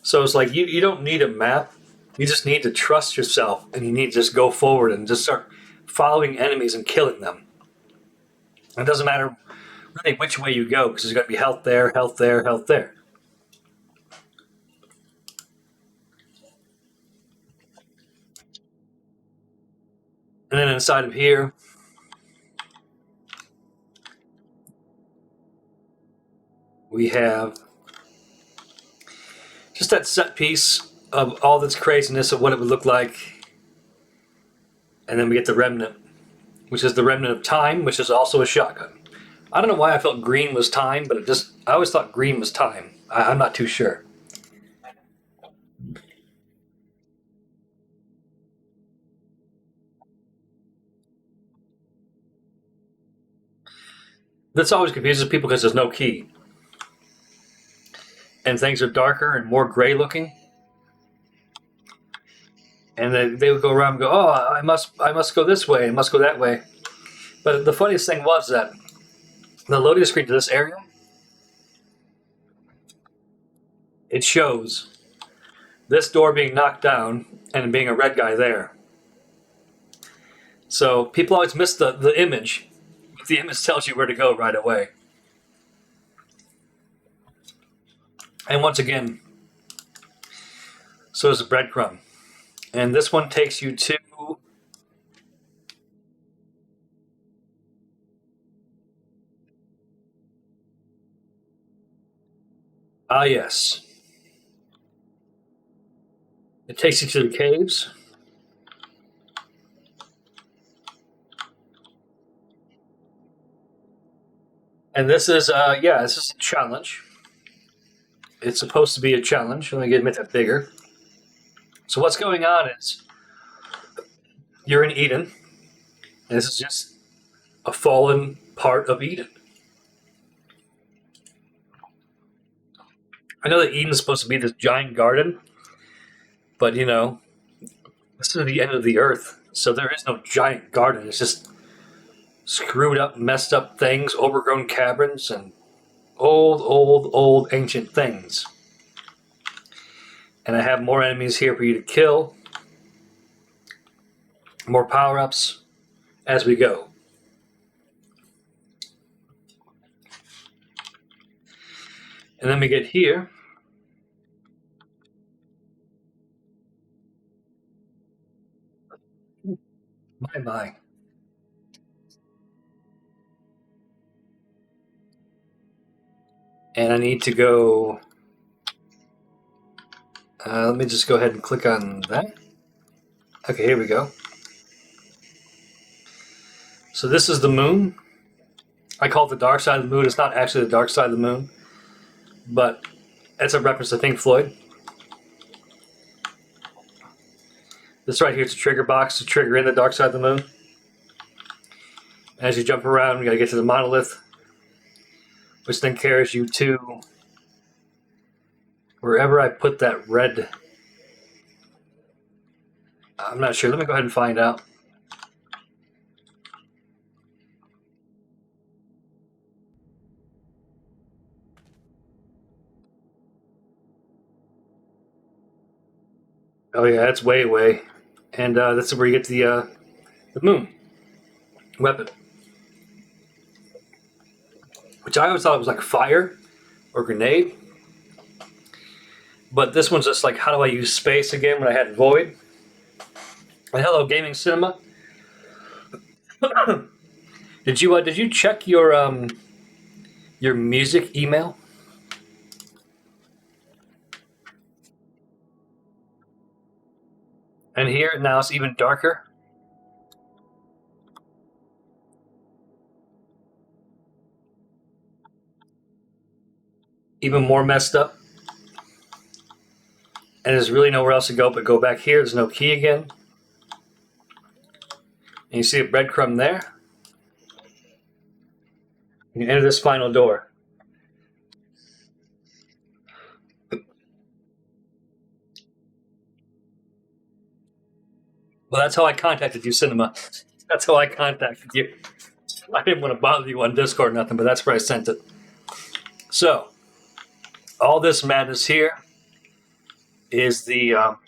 So it's like you don't need a map. You just need to trust yourself, and you need to just go forward and just start following enemies and killing them. It doesn't matter really which way you go, because there's going to be health there, health there, health there. And then inside of here, we have just that set piece of all this craziness of what it would look like. And then we get the remnant, which is the remnant of time, which is also a shotgun. I don't know why I felt green was time, but I always thought green was time. I'm not too sure. This always confuses people because there's no key. And things are darker and more gray looking. And they would go around and go, oh, I must go this way, I must go that way. But the funniest thing was that the loading screen to this area, it shows this door being knocked down and being a red guy there. So people always miss the image, but the image tells you where to go right away. And once again, so is a breadcrumb. And this one takes you to yes. It takes you to the caves. And this is, yeah, this is a challenge. It's supposed to be a challenge. Let me get it bigger. So what's going on is you're in Eden. And this is just a fallen part of Eden. I know that Eden's supposed to be this giant garden, but you know, this is the end of the earth. So there is no giant garden. It's just screwed up, messed up things, overgrown caverns, and old ancient things. And I have more enemies here for you to kill, more power ups as we go. And then we get here. My. And I need to go. Let me just go ahead and click on that. Okay, here we go. So this is the moon. I call it the dark side of the moon. It's not actually the dark side of the moon, but it's a reference to Pink Floyd. This right here is a trigger box to trigger in the dark side of the moon. As you jump around, you gotta get to the monolith, which then carries you to wherever I put that red. I'm not sure. Let me go ahead and find out. Oh yeah, that's way away, and that's where you get the moon weapon, which I always thought was like fire or grenade. But this one's just like, how do I use space again when I had void? And hello, gaming cinema. Did you check your music email? And here now it's even darker. Even more messed up. And there's really nowhere else to go but go back here. There's no key again. And you see a breadcrumb there. You enter this final door. Well, that's how I contacted you, Cinema. That's how I contacted you. I didn't want to bother you on Discord or nothing, but that's where I sent it. So, all this madness here is the. Let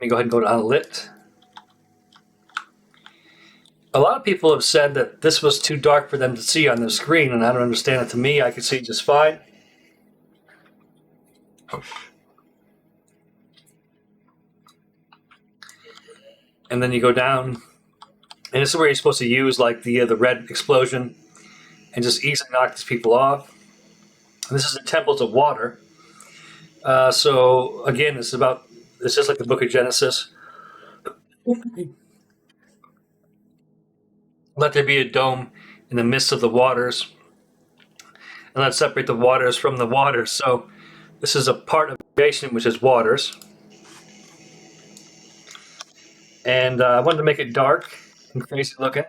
me go ahead and go to unlit. A lot of people have said that this was too dark for them to see on the screen, and I don't understand it. To me, I could see just fine. And then you go down, and this is where you're supposed to use like the red explosion, and just easily knock these people off. And this is the temples of water. So again, it's just like the Book of Genesis. Let there be a dome in the midst of the waters, and let's separate the waters from the waters. So this is a part of creation, which is waters. And I wanted to make it dark and crazy looking.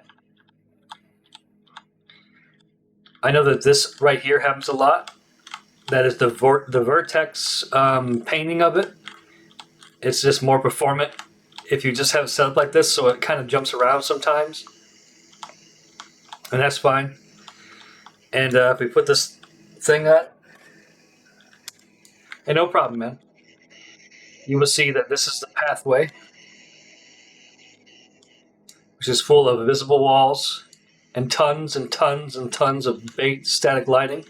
I know that this right here happens a lot. That is the vertex painting of it. It's just more performant if you just have it set up like this, so it kind of jumps around sometimes. And that's fine. And if we put this thing on, hey, no problem, man. You will see that this is the pathway, which is full of invisible walls and tons and tons and tons of bait static lighting.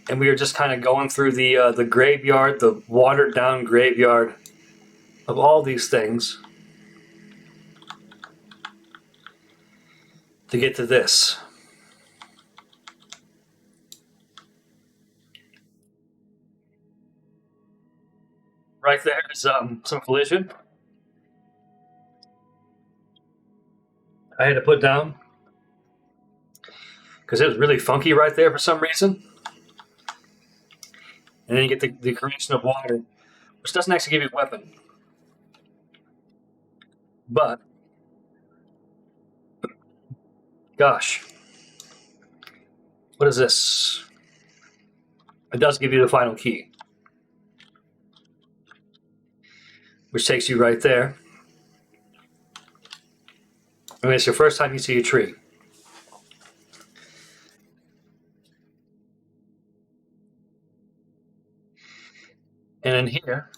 And we are just kind of going through the graveyard, the watered down graveyard of all these things to get to this. Right there is some collision I had to put down because it was really funky right there for some reason. And then you get the creation of water, which doesn't actually give you a weapon. But, gosh, what is this? It does give you the final key, which takes you right there. I mean, it's your first time you see a tree. And in here,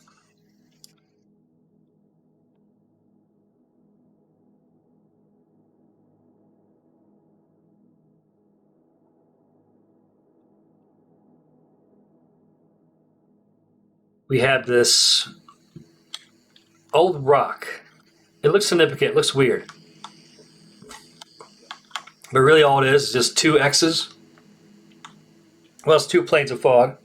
we have this old rock. It looks significant, it looks weird. But really all it is just two X's. Well, it's two planes of fog.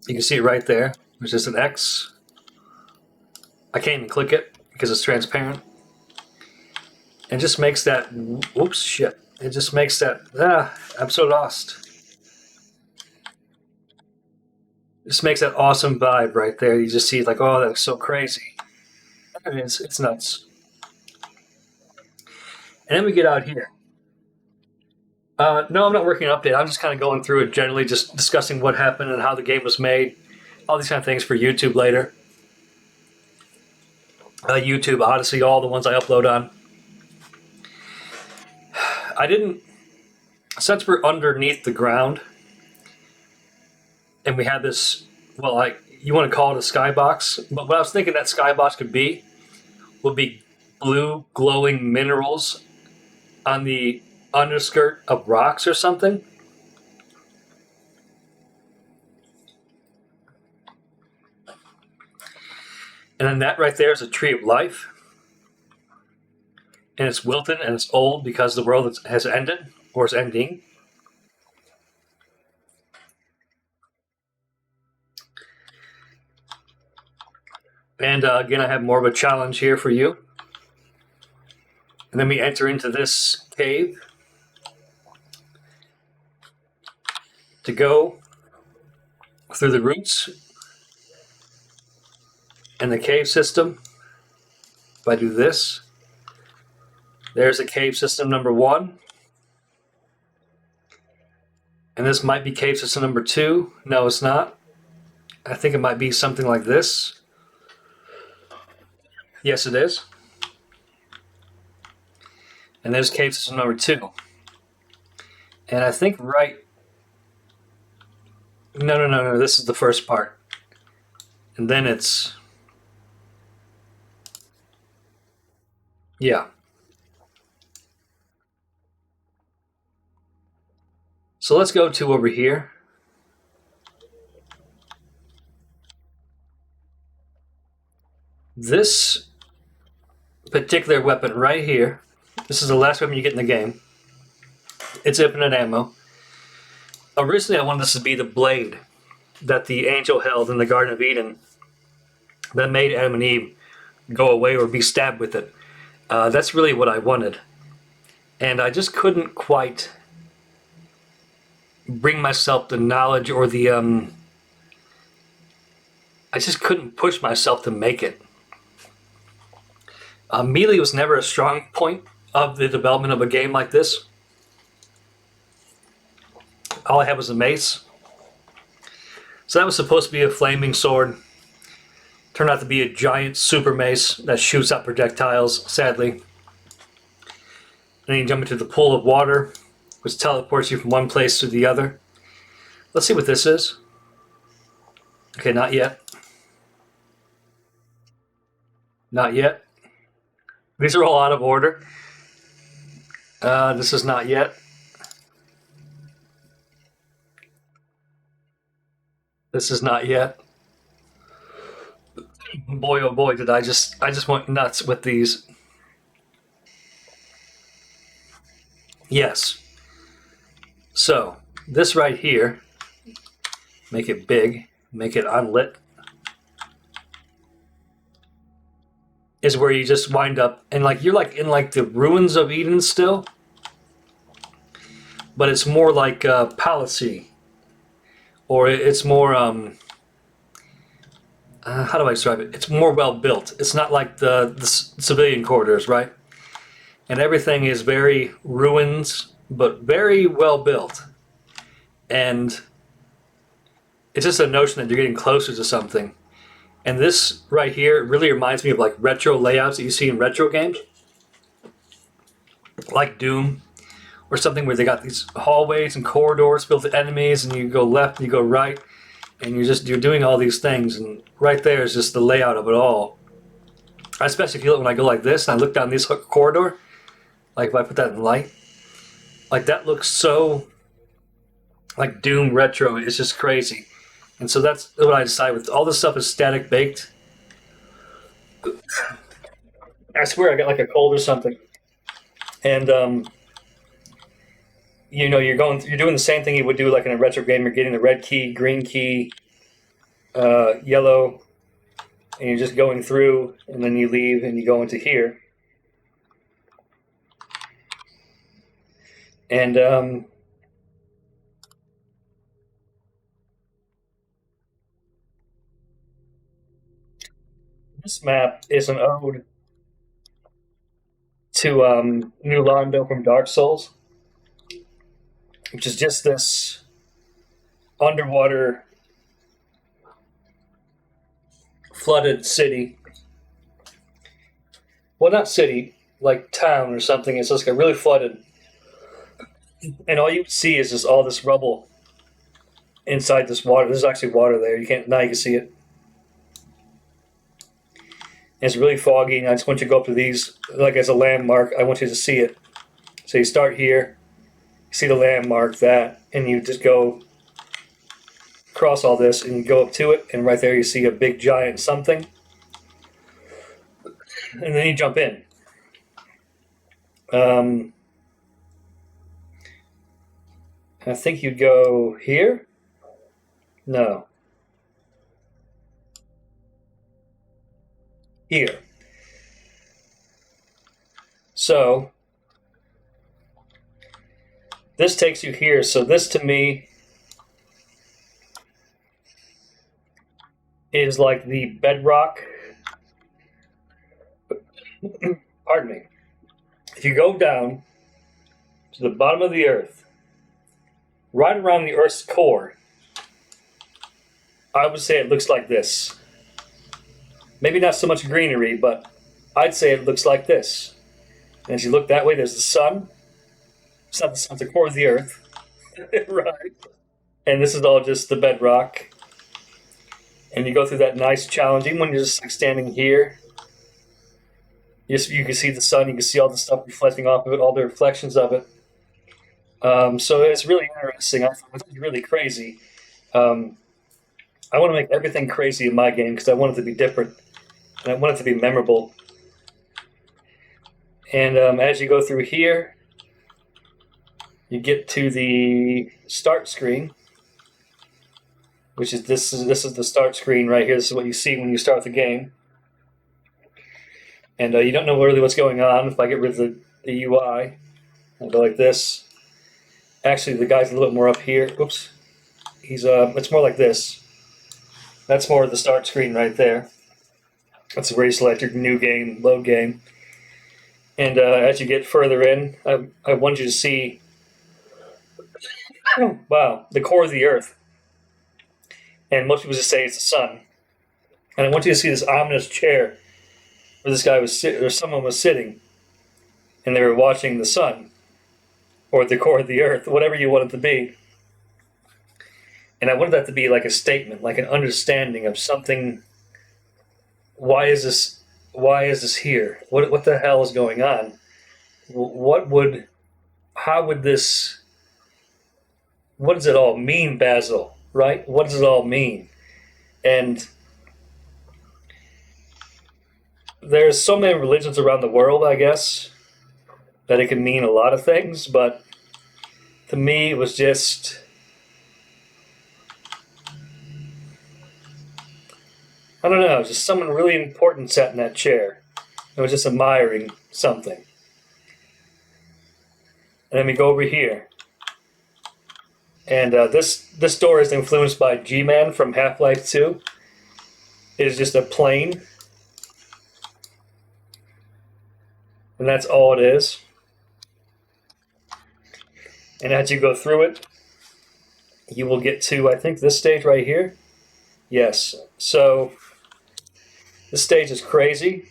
You can see it right there. There's just an X. I can't even click it because it's transparent. It just makes that, whoops, shit. It just makes that, I'm so lost. It just makes that awesome vibe right there. You just see it like, oh, that's so crazy. And it's nuts. And then we get out here. No, I'm not working an update. I'm just kind of going through it generally, just discussing what happened and how the game was made. All these kind of things for YouTube later. YouTube, Odyssey, all the ones I upload on. I didn't, since we're underneath the ground, and we have this, well, like, you want to call it a skybox, but what I was thinking that skybox could be, would be blue glowing minerals on the underskirt of rocks or something. And then that right there is a tree of life. And it's wilted and it's old because the world has ended or is ending. And again, I have more of a challenge here for you. And then we enter into this cave to go through the roots and the cave system. If I do this, there's a cave system number 1. And this might be cave system number 2. No, it's not. I think it might be something like this. Yes, it is. And there's cave system number 2. And I think right... No. This is the first part. And then it's... Yeah. So let's go to over here. This particular weapon right here, this is the last weapon you get in the game. It's infinite ammo. Originally I wanted this to be the blade that the angel held in the Garden of Eden that made Adam and Eve go away or be stabbed with it. That's really what I wanted. And I just couldn't quite bring myself the knowledge or the... I just couldn't push myself to make it. Melee was never a strong point of the development of a game like this. All I had was a mace. So that was supposed to be a flaming sword. Turned out to be a giant super mace that shoots out projectiles, sadly. And then you jump into the pool of water, which teleports you from one place to the other. Let's see what this is. Okay, not yet. Not yet. These are all out of order. This is not yet. This is not yet. Boy, oh boy, did I just went nuts with these. Yes. So, this right here, make it big, make it unlit. is where you just wind up and like you're like in like the ruins of Eden still, but it's more like palacy, or it's more how do I describe it? It's more well built. It's not like the civilian quarters, right? And everything is very ruins, but very well built. And it's just a notion that you're getting closer to something. And this right here really reminds me of like retro layouts that you see in retro games, like Doom or something where they got these hallways and corridors filled with enemies, and you go left and you go right, and you're doing all these things. And right there is just the layout of it all. I especially feel it when I go like this and I look down this corridor. Like if I put that in light, like that looks so like Doom retro. It's just crazy. And so that's what I decided with. All this stuff is static baked. I swear I got like a cold or something. And you're doing the same thing you would do like in a retro game. You're getting the red key, green key, yellow, and you're just going through, and then you leave and you go into here. And this map is an ode to New Londo from Dark Souls, which is just this underwater flooded city. Well, not city, like town or something. It's just like really flooded, and all you see is just all this rubble inside this water. There's actually water there. You can't now. You can see it. It's really foggy, and I just want you to go up to these, like as a landmark. I want you to see it. So you start here, you see the landmark, that, and you just go across all this, and you go up to it, and right there you see a big giant something, and then you jump in. I think you'd go here? No. Here. So this takes you here. So this to me is like the bedrock. Pardon me. If you go down to the bottom of the earth, right around the earth's core, I would say it looks like this. Maybe not so much greenery, but I'd say it looks like this. And as you look that way, there's the sun. It's not the sun, it's the core of the earth. Right. And this is all just the bedrock. And you go through that nice challenge. Even when you're just like standing here, you can see the sun, you can see all the stuff reflecting off of it, all the reflections of it. So it's really interesting. I thought it was really crazy. I want to make everything crazy in my game because I want it to be different. And I want it to be memorable. And as you go through here, you get to the start screen, which is this is the start screen right here. This is what you see when you start the game. And you don't know really what's going on. If I get rid of the UI, I'll go like this. Actually, the guy's a little bit more up here. Oops. It's more like this. That's more of the start screen right there. That's where you select your new game, load game. And as you get further in, I want you to see, wow, the core of the earth. And most people just say it's the sun. And I want you to see this ominous chair where this guy was or someone was sitting, and they were watching the sun, or the core of the earth, whatever you want it to be. And I wanted that to be like a statement, like an understanding of something. Why is this here? What the hell is going on? How would this, what does it all mean, Basil? Right? What does it all mean? And there's so many religions around the world, I guess, that it can mean a lot of things, but to me it was just, I don't know, just someone really important sat in that chair. I was just admiring something. And then we go over here. And this door is influenced by G-Man from Half-Life 2. It is just a plane. And that's all it is. And as you go through it, you will get to, I think, this stage right here. Yes. So this stage is crazy.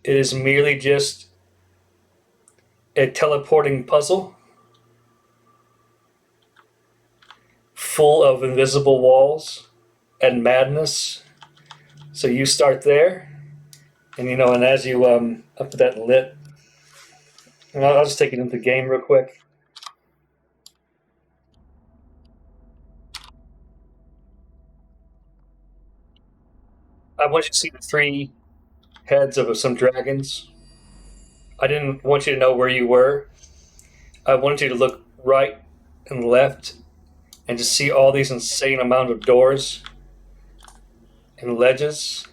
It is merely just a teleporting puzzle full of invisible walls and madness. So you start there, and and as you up to that lit, and I'll just take it into the game real quick. I want you to see the three heads of some dragons. I didn't want you to know where you were. I wanted you to look right and left and just see all these insane amount of doors and ledges.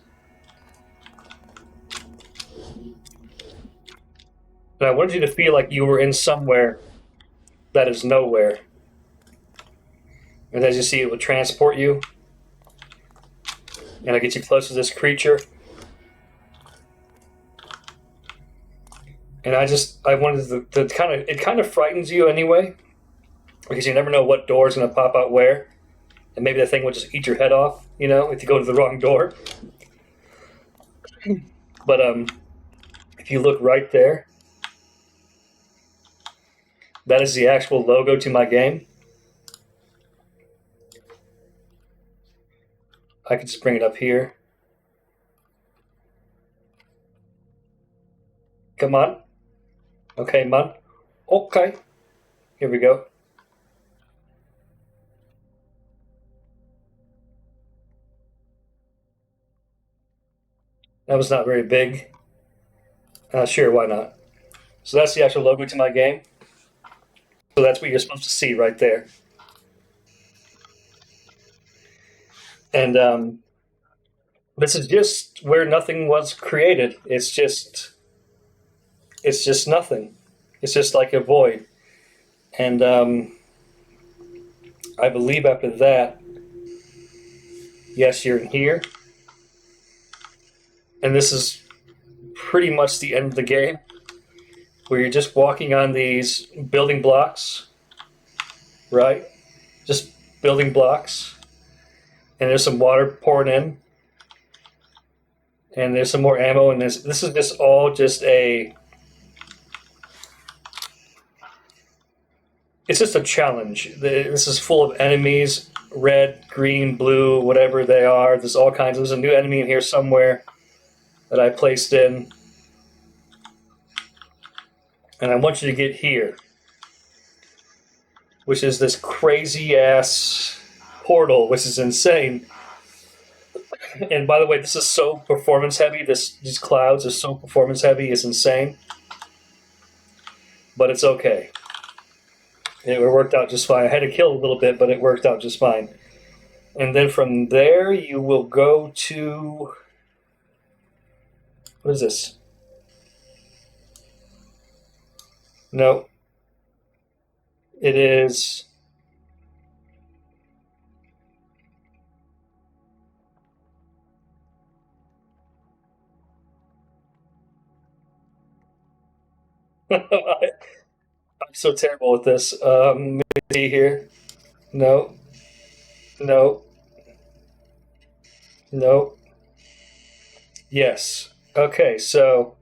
And I wanted you to feel like you were in somewhere that is nowhere. And as you see, it will transport you. And it'll get you close to this creature. And I wanted to kind of, it kind of frightens you anyway, because you never know what door is going to pop out where. And maybe the thing will just eat your head off, if you go to the wrong door. But if you look right there, that is the actual logo to my game. I can just bring it up here. Come on. Okay, man. Okay. Here we go. That was not very big. Sure, why not? So that's the actual logo to my game. So that's what you're supposed to see right there. And this is just where nothing was created. It's just nothing. It's just like a void. And I believe after that, yes, you're in here. And this is pretty much the end of the game, where you're just walking on these building blocks, right? Just building blocks. And there's some water pouring in. And there's some more ammo, and this is just all just it's just a challenge. This is full of enemies, red, green, blue, whatever they are. There's all kinds. There's a new enemy in here somewhere that I placed in. And I want you to get here, which is this crazy ass portal, which is insane. And by the way, this is so performance heavy. These clouds are so performance heavy. It's insane. But it's okay. It worked out just fine. I had to kill a little bit, but it worked out just fine. And then from there, you will go to... What is this? No. It is... I'm so terrible with this. Let me see here. No. No. No. Yes. Okay, so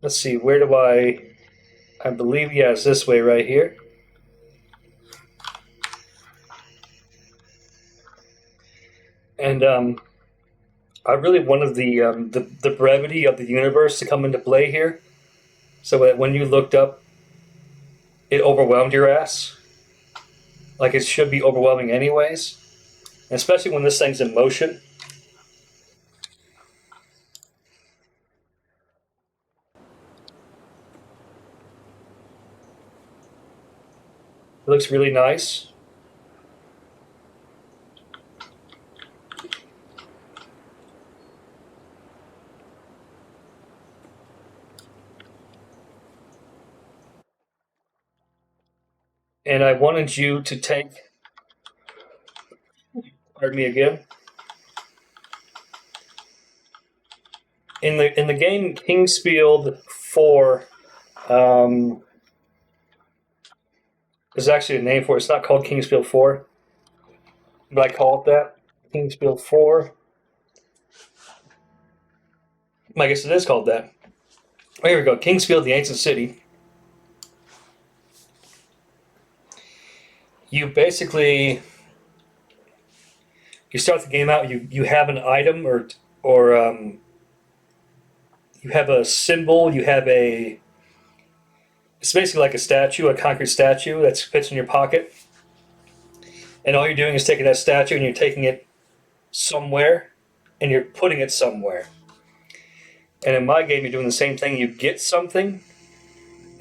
let's see, where do I believe, yeah, it's this way right here. And I really wanted the brevity of the universe to come into play here, so that when you looked up, it overwhelmed your ass. Like it should be overwhelming anyways, and especially when this thing's in motion. It looks really nice. and I wanted you to take, pardon me again, in the game Kingsfield 4. Um, there's actually a name for it. It's not called Kingsfield 4, but I call it that. Kingsfield 4. I guess it is called that. Oh, here we go. Kingsfield, the ancient city. You basically you start the game out. You have an item or you have a symbol. You have a it's basically like a statue, a concrete statue that fits in your pocket. And all you're doing is taking that statue and you're taking it somewhere and you're putting it somewhere. And in my game, you're doing the same thing. You get something,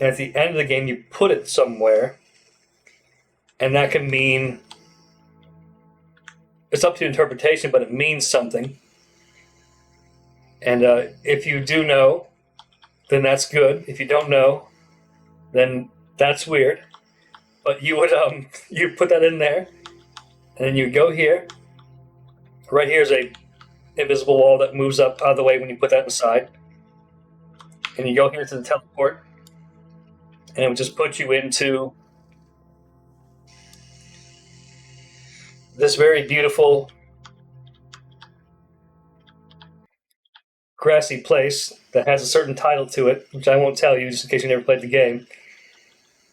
and at the end of the game, you put it somewhere. And that can mean it's up to interpretation, but it means something. And if you do know, then that's good. If you don't know, then that's weird. But you would you put that in there, and then you go here. Right here is a invisible wall that moves up out of the way when you put that inside. And you go here to the teleport, and it would just put you into this very beautiful grassy place that has a certain title to it, which I won't tell you just in case you never played the game.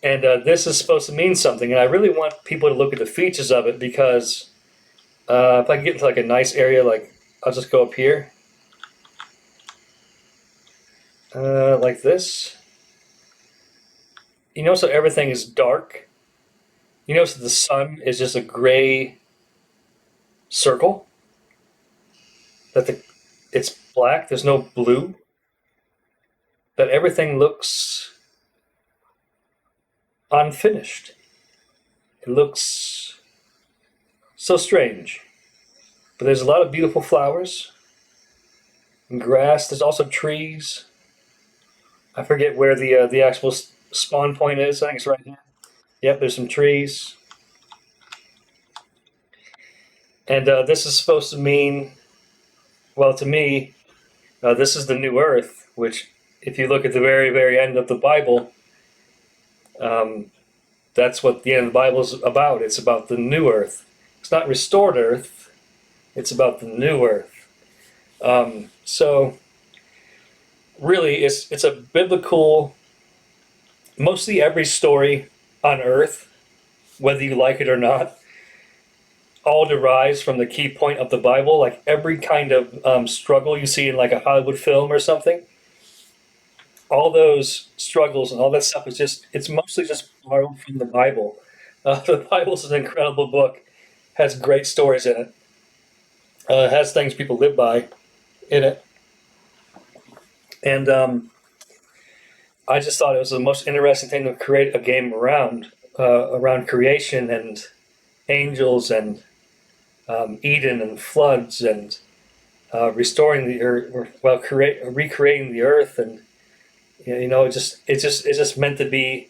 And this is supposed to mean something, and I really want people to look at the features of it because if I can get into like a nice area, like I'll just go up here, like this. You notice that everything is dark. You notice that the sun is just a gray circle. That it's black. There's no blue. That everything looks unfinished. It looks so strange. But there's a lot of beautiful flowers and grass. There's also trees. I forget where the actual spawn point is. I think it's right here. Yep, there's some trees. And this is supposed to mean, well, to me, this is the new earth, which, if you look at the very, very end of the Bible, that's what the end of the Bible is about. It's about the new earth. It's not restored earth. It's about the new earth. So, really, it's a biblical. Mostly every story on Earth, whether you like it or not, all derives from the key point of the Bible. Like every kind of struggle you see in like a Hollywood film or something, all those struggles and all that stuff it's mostly just borrowed from the Bible. The Bible's an incredible book, has great stories in it, has things people live by in it. And I just thought it was the most interesting thing to create a game around creation and angels and Eden and floods and restoring the earth, well, recreating the earth, and it's just meant to be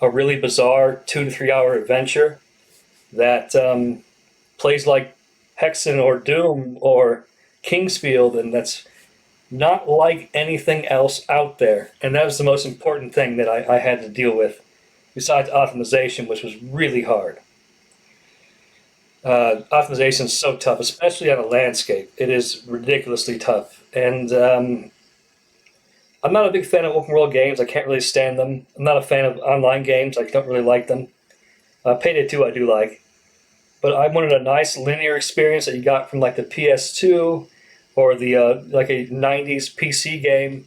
a really bizarre 2 to 3 hour adventure that plays like Hexen or Doom or Kingsfield, and that's not like anything else out there. And that was the most important thing that I had to deal with, besides optimization, which was really hard. Optimization is so tough, especially on a landscape. It is ridiculously tough. And I'm not a big fan of open world games. I can't really stand them. I'm not a fan of online games. I don't really like them. Payday 2 I do like. But I wanted a nice linear experience that you got from like the PS2 or the like a 90s PC game.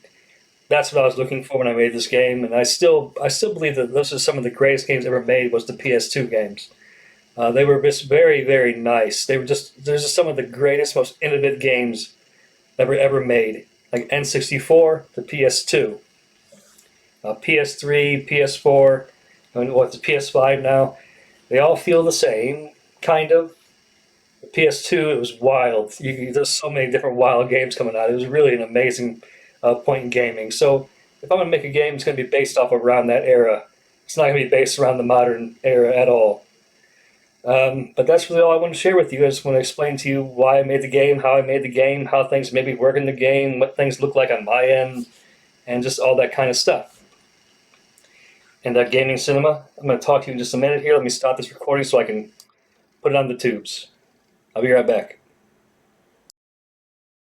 That's what I was looking for when I made this game, and I still believe that those are some of the greatest games ever made. Was the PS2 games? They were just very, very nice. They're just some of the greatest, most innovative games ever made. Like N64, the PS2, PS3, PS4, and what's the PS5 now? They all feel the same, kind of. The PS2, it was wild. There's so many different wild games coming out. It was really an amazing point in gaming. So if I'm going to make a game, it's going to be based off around that era. It's not going to be based around the modern era at all. But that's really all I want to share with you. I just want to explain to you why I made the game, how I made the game, how things maybe work in the game, what things look like on my end, and just all that kind of stuff. And that gaming cinema, I'm going to talk to you in just a minute here. Let me stop this recording so I can put it on the tubes. I'll be right back.